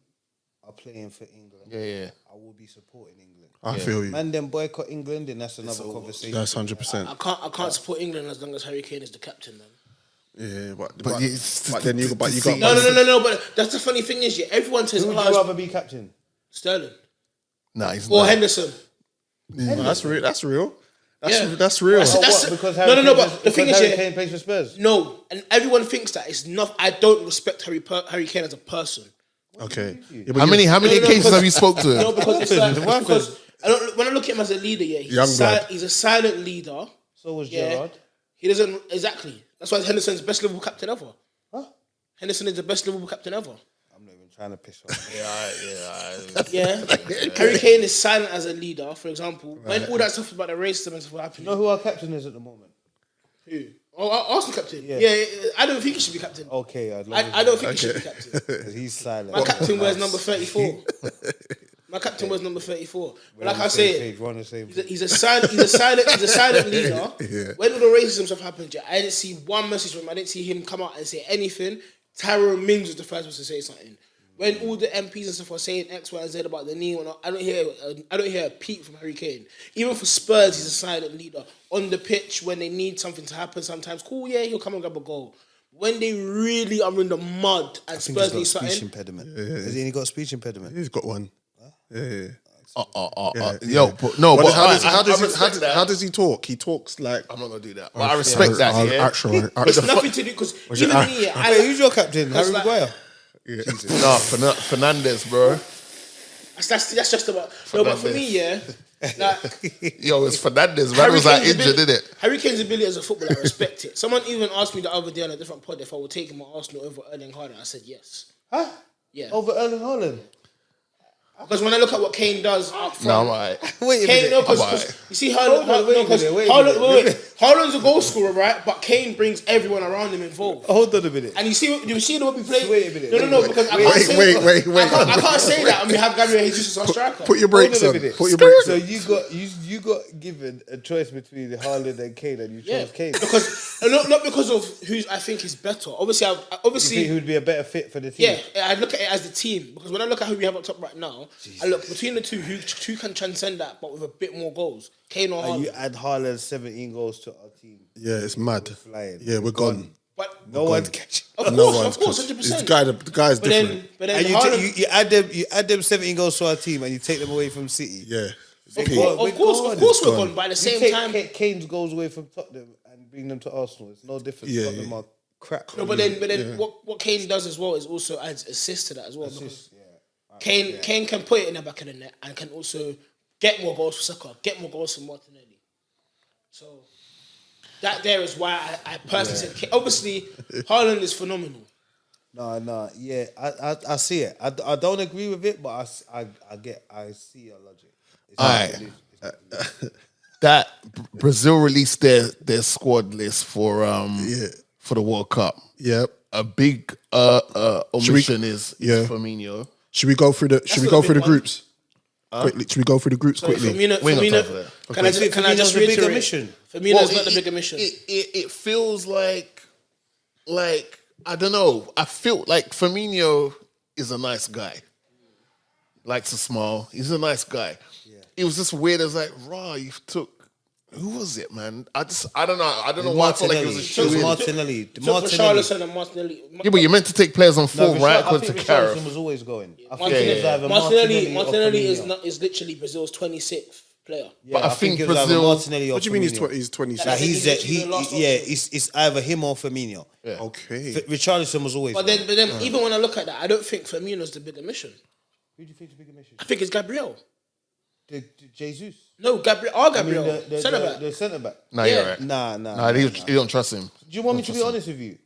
are playing for England, I will be supporting England. I feel you. Man them boycott England, then that's another conversation. That's 100%. I can't support England as long as Harry Kane is the captain, man. Yeah, but then you got No. But that's the funny thing is, everyone says, Who would you rather be captain? Sterling Nah, he's or not. Henderson. That's real. That's real. Yeah. That's real. Because Harry But the thing is, Harry Kane plays for Spurs. No, and everyone thinks that it's not. I don't respect Harry Kane as a person. Okay. How many occasions have you spoke to him? No, because it's like, because when I look at him as a leader, he's a silent leader. So was Gerrard. He doesn't exactly. That's why Henderson's the best Liverpool captain ever. Huh? Henderson is the best Liverpool captain ever. I'm not even trying to piss off. Harry Kane is silent as a leader. For example, when all that stuff about the racism and stuff happening. You know who our captain is at the moment? Who? Oh, Arsenal captain. Yeah, I don't think he should be captain. Okay, I don't think he should be captain. 'Cause he's silent. My captain wears number 34. My captain wears number 34. But like I say, he's a silent leader. Yeah. When all the racism stuff happened, I didn't see one message from him. I didn't see him come out and say anything. Tyrone Mings was the first person to say something. When all the MPs and stuff were saying X, Y, and Z about the knee, I don't hear a peep from Harry Kane. Even for Spurs, he's a silent leader. On the pitch, when they need something to happen, sometimes he'll come and grab a goal. When they really are in the mud and Spurs need something, speech impediment. Has he got a speech impediment? He's got one. Yeah. How does he talk? He talks like I'm not gonna do that. But I respect that. It's nothing to do because even me. Who's your captain? Harry Maguire. No, Fernandez, bro. That's just about. No, but for me, it's Fernandez. Man was like injured, didn't it? Harry Kane's ability as a footballer, I respect it. Someone even asked me the other day on a different pod if I would take him at Arsenal over Erling Haaland. I said yes. Huh? Yeah. Over Erling Haaland? Because when I look at what Kane does up front, No, I'm alright. Wait a Kane, minute. because you see Haaland's a goal scorer, right? But Kane brings everyone around him involved. Hold on a minute. And you see the way we play. Wait a minute. No, because I can't say that, and we have Gabriel Jesus as our striker. Put your brakes on. So you got given a choice between Haaland and Kane, and you chose Kane. Because not because of who I think is better. Obviously, You think he would be a better fit for the team? yeah, I look at it as the team. Because when I look at who we have up top right now, I look between the two, who can transcend that, but with a bit more goals. Kane or Haaland. You add Haaland 17 goals to our team. Yeah, it's mad. Flying. Yeah, we're gone. But No one's catching. of course, 100%. The guy's different. But then And Haaland, you add them 17 goals to our team, and you take them away from City. Yeah. of course, we're gone. But at the You same time, take Kane's goals away from Tottenham and bring them to Arsenal. It's no different. Yeah, Tottenham are crap. no, but then what Kane does as well is also adds assists to that as well. Because Kane can put it in the back of the net and can also get more goals for Saka, get more goals for Martinelli. So that there is why I personally said Kane. Obviously Haaland is phenomenal. No, yeah, I see it. I don't agree with it, but I see your logic. All right. That Brazil released their squad list for the World Cup. Yep. A big omission is Firmino. Should we go through the groups? Quickly, should we go through the groups quickly? Firmino, can I just reiterate? Firmino's not the bigger mission. It feels like I don't know. I feel like Firmino is a nice guy. Likes to smile. He's a nice guy. Yeah. It was just weird. It's like, you took Who was it, man? I don't know. I don't know why I felt like it was a shoe. It was Martinelli. Richarlison and Martinelli. Yeah, but you're meant to take players on form, right? I According think to Carrick. Richarlison was always going. I think Martinelli, it was either Martinelli or is literally Brazil's 26th player. Yeah, But I think it was either Brazil- Martinelli or What do you mean Firmino. he's 26? Like He's literally the last option. it's either him or Firmino. Yeah. Okay. Richarlison was always. But then even when I look at that, I don't think Firmino's the bigger mission. Who do you think is the bigger mission? I think it's Gabriel. The Jesus. No, Gabriel. Centre back. The centre back. Nah, Yeah. you're right. Nah. You don't trust him. Do you want me to be honest with you?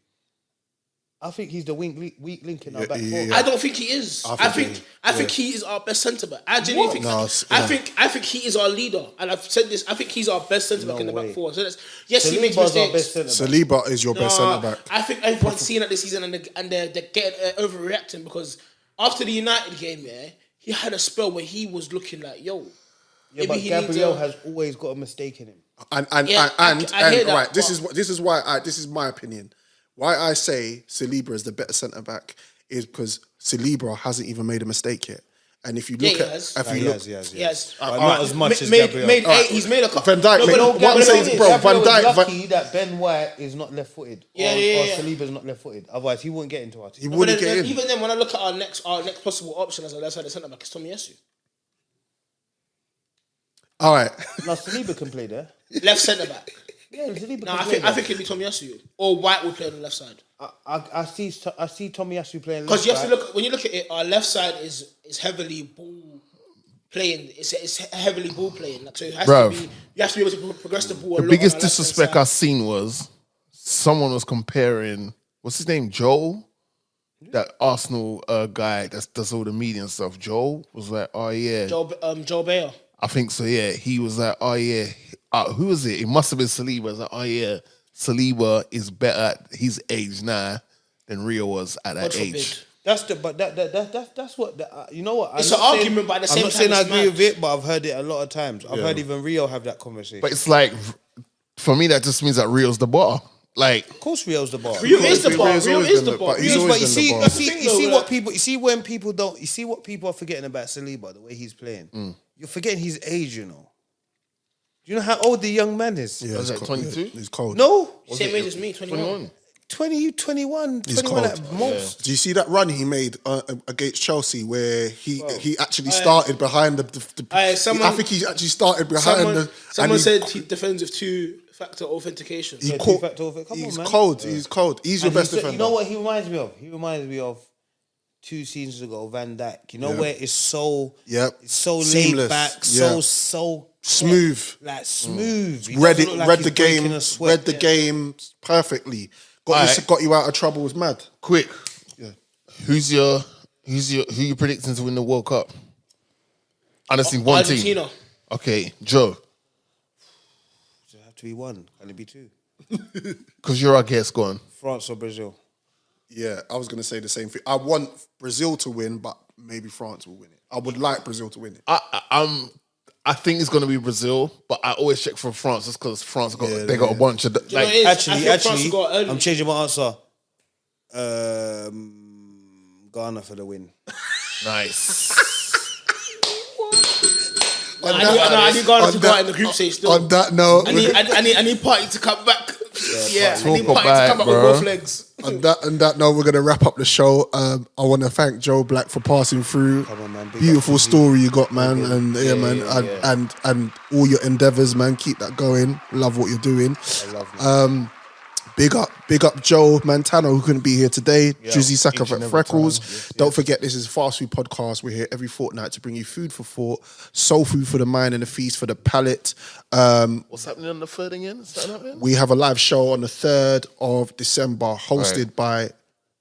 I think he's the weak link in our back four. I don't think he is. I think he is our best centre back. I genuinely think. I think he is our leader, and I've said this. I think he's our best centre back in the back four. So yes, he makes Saliba's our mistakes. best centre back. Saliba is your best centre back. I think everyone's seen it this season, and they're getting overreacting because after the United game, he had a spell where he was looking like, yo. Yeah, but Gabriel has always got a mistake in him. And I hear that, right, this but- is my opinion. Why I say Saliba is the better centre back is because Saliba hasn't even made a mistake yet. And if you look he has. at, He has. Yes. Not as much as made Gabriel. eight. He's made a couple. Van Dijk, what I'm saying is, bro, Van Gabriel is Dijk, lucky that Ben White is not left-footed. Yeah. Or Saliba's not left-footed. Otherwise, he wouldn't get into our team. he wouldn't get in. Even then, when I look at our next possible option as a left-sided centre back, it's Tomiyasu. All right. Now, Saliba can play there. Left centre back. Yeah, Saliba No, can play I think it'd be Tomiyasu or White would play on the left side. I see Tomiyasu playing left. Because you have to look when you look at it, our left side is heavily ball playing. It's heavily ball playing. Like, so it has to be. You have to be able to progress the ball. The biggest disrespect I've seen was someone was comparing what's his name, Joel, that Arsenal guy that does all the media and stuff. Joel was like, oh yeah, Joel Bayer. I think so. Yeah, he was like, oh yeah, who was it? It must have been Saliba. It was like, oh yeah, Saliba is better at his age now than Rio was at that age. That's what you know. What it's an argument, but at the same time, I'm not saying I it's agree mad. with it, but I've heard it a lot of times. I've heard even Rio have that conversation. But it's like, for me, that just means that Rio's the bar. Like, of course, Rio's the bar. Rio is the bar. Rio is the bar. But he's always But you been see, the bar. you see what people. You see when people don't. You see what people are forgetting about Saliba, the way he's playing. You're forgetting his age. You know. Do you know how old the young man is? Yeah, was it's that cold. 22? Yeah, he's cold. No, Same age as me, 21. 20, 21, He's 21 cold. at most. Do you see that run he made against Chelsea where he actually started behind the I think he actually started behind Someone said he defends with two-factor authentication. He's man. cold. He's cold. He's your best defender. You know what he reminds me of? He reminds me of 2 seasons ago, Van Dijk. You know where it's so it's so Seamless. laid back, Yeah. so smooth. like smooth. He Read doesn't it. look like Read he's the game. breaking a sweat. Read the game perfectly. Got you out of trouble. Was mad. quick, who you predicting to win the World Cup? Honestly, one Argentina. team. Okay, Joe, Does it have to be one? Can it be 2? because you're our guest. Go on. France or Brazil? Yeah, I was gonna say the same thing. I want Brazil to win, but maybe France will win it. I would like Brazil to win it. I think it's going to be Brazil, but I always check for France just because France got a bunch of You know what it is? I think France Actually, got early. I'm changing my answer. Ghana for the win. nice. I need Ghana to go out in the group stage still. On that note, I need Party to come back. Yeah, I need Talk Party to come about back it, with bro. both legs. on that note, we're gonna wrap up the show. I want to thank Joe Black for passing through. Come on, man. Big Beautiful up to you. story you got, man, and and all your endeavors, man. Keep that going. Love what you're doing. I love you. Big up Joe Montano, who couldn't be here today. Drizzy Saka each and for every Freckles. time. Yes, Don't forget, this is Fast Food Podcast. We're here every fortnight to bring you food for thought, soul food for the mind, and a feast for the palate. What's happening on the 3rd again? Is that happening? We have a live show on the 3rd of December, hosted by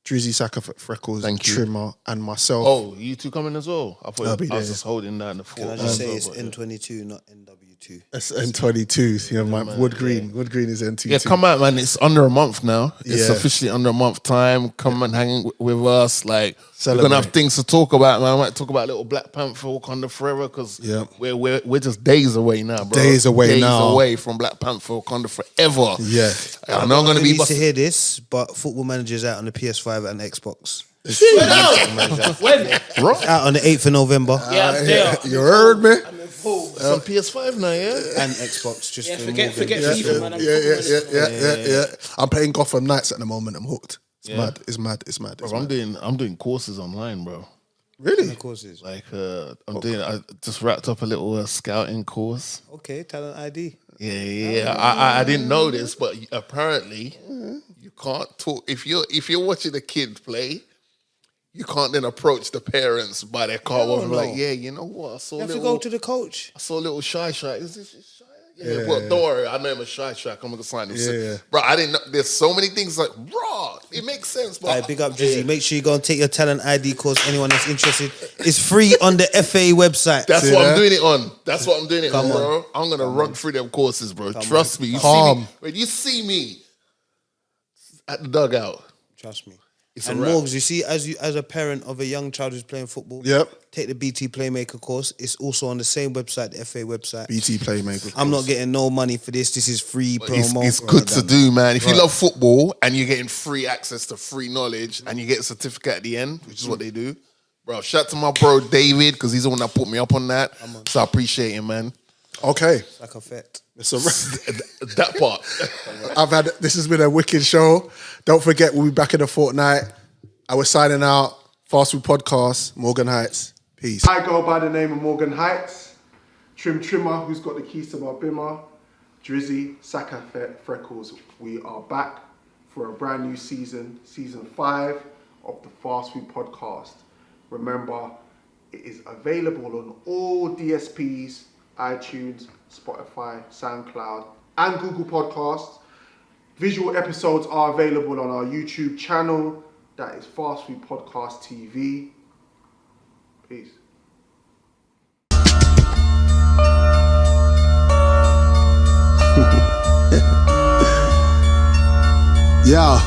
Drizzy Saka for Freckles, Thank you. Trimmer, and myself. Oh, you two coming as well? I thought I'll be I was there. just holding down the 4th. Can I just say it's N22, not NW2? That's N22. You know, my Wood Green. Wood Green is N22. Yeah, come out, man. It's under a month now. It's Yeah. officially under a month time. Come and hang with us. Like, we're gonna have Celebrate. things to talk about, man. I might talk about little Black Panther, Wakanda Forever, because we're just days away now, bro. Days away now. Days away from Black Panther, Wakanda Forever. Yeah. I know I'm gonna be to hear this, but Football Manager's out on the PS5 and Xbox. Swear down. When? Out on the 8th of November. Yeah, I'm there. You heard me? I'm involved. It's on PS5 now, yeah. And Xbox. Just Yeah, for forget Morgan. FIFA, man. I'm Yeah. I'm playing Gotham Knights at the moment. I'm hooked. It's mad. Bro, I'm doing courses online, bro. Really? Of course it's. Like I just wrapped up a little scouting course. Okay, talent ID. Yeah. I didn't know this, but apparently you can't talk if you're watching a kid play. You can't then approach the parents by their car and be like, yeah, you know what? I saw You have little, to go to the coach. I saw a little shy. Is this shy? Yeah. Well, don't worry. I know him as shy. I'm gonna sign him. Yeah. Bro, I didn't know. There's so many things like, bro, it makes sense. But Alright, big up Drizzy. Make sure you go and take your talent ID course. Anyone that's interested, it's free on the FA website. That's See what that? I'm doing it on. That's what I'm doing it Come on, on. bro. I'm gonna run through them courses, bro. Trust me. You Calm. see me when you see me at the dugout. Trust me. It's And a wrap. Morgs, you see, as a parent of a young child who's playing football, Yep. take the BT Playmaker course. It's also on the same website, the FA website. BT Playmaker. I'm not getting no money for this. This is free promo. It's good to do, man. If you love football and you're getting free access to free knowledge and you get a certificate at the end, which is what they do, bro. Shout out to my bro David because he's the one that put me up on that. So I appreciate him, man. Okay. It's like a fet. So That part. this has been a wicked show. Don't forget, we'll be back in a fortnight. I was signing out. Fast Food Podcast, Morgan Heights. Peace. I go by the name of Morgan Heights. Trimmer, who's got the keys to my bimmer. Drizzy, Saka Freckles. We are back for a brand new season 5 of the Fast Food Podcast. Remember, it is available on all DSPs, iTunes, Spotify, SoundCloud, and Google Podcasts. Visual episodes are available on our YouTube channel. That is Fast Food Podcast TV. Peace. Yeah.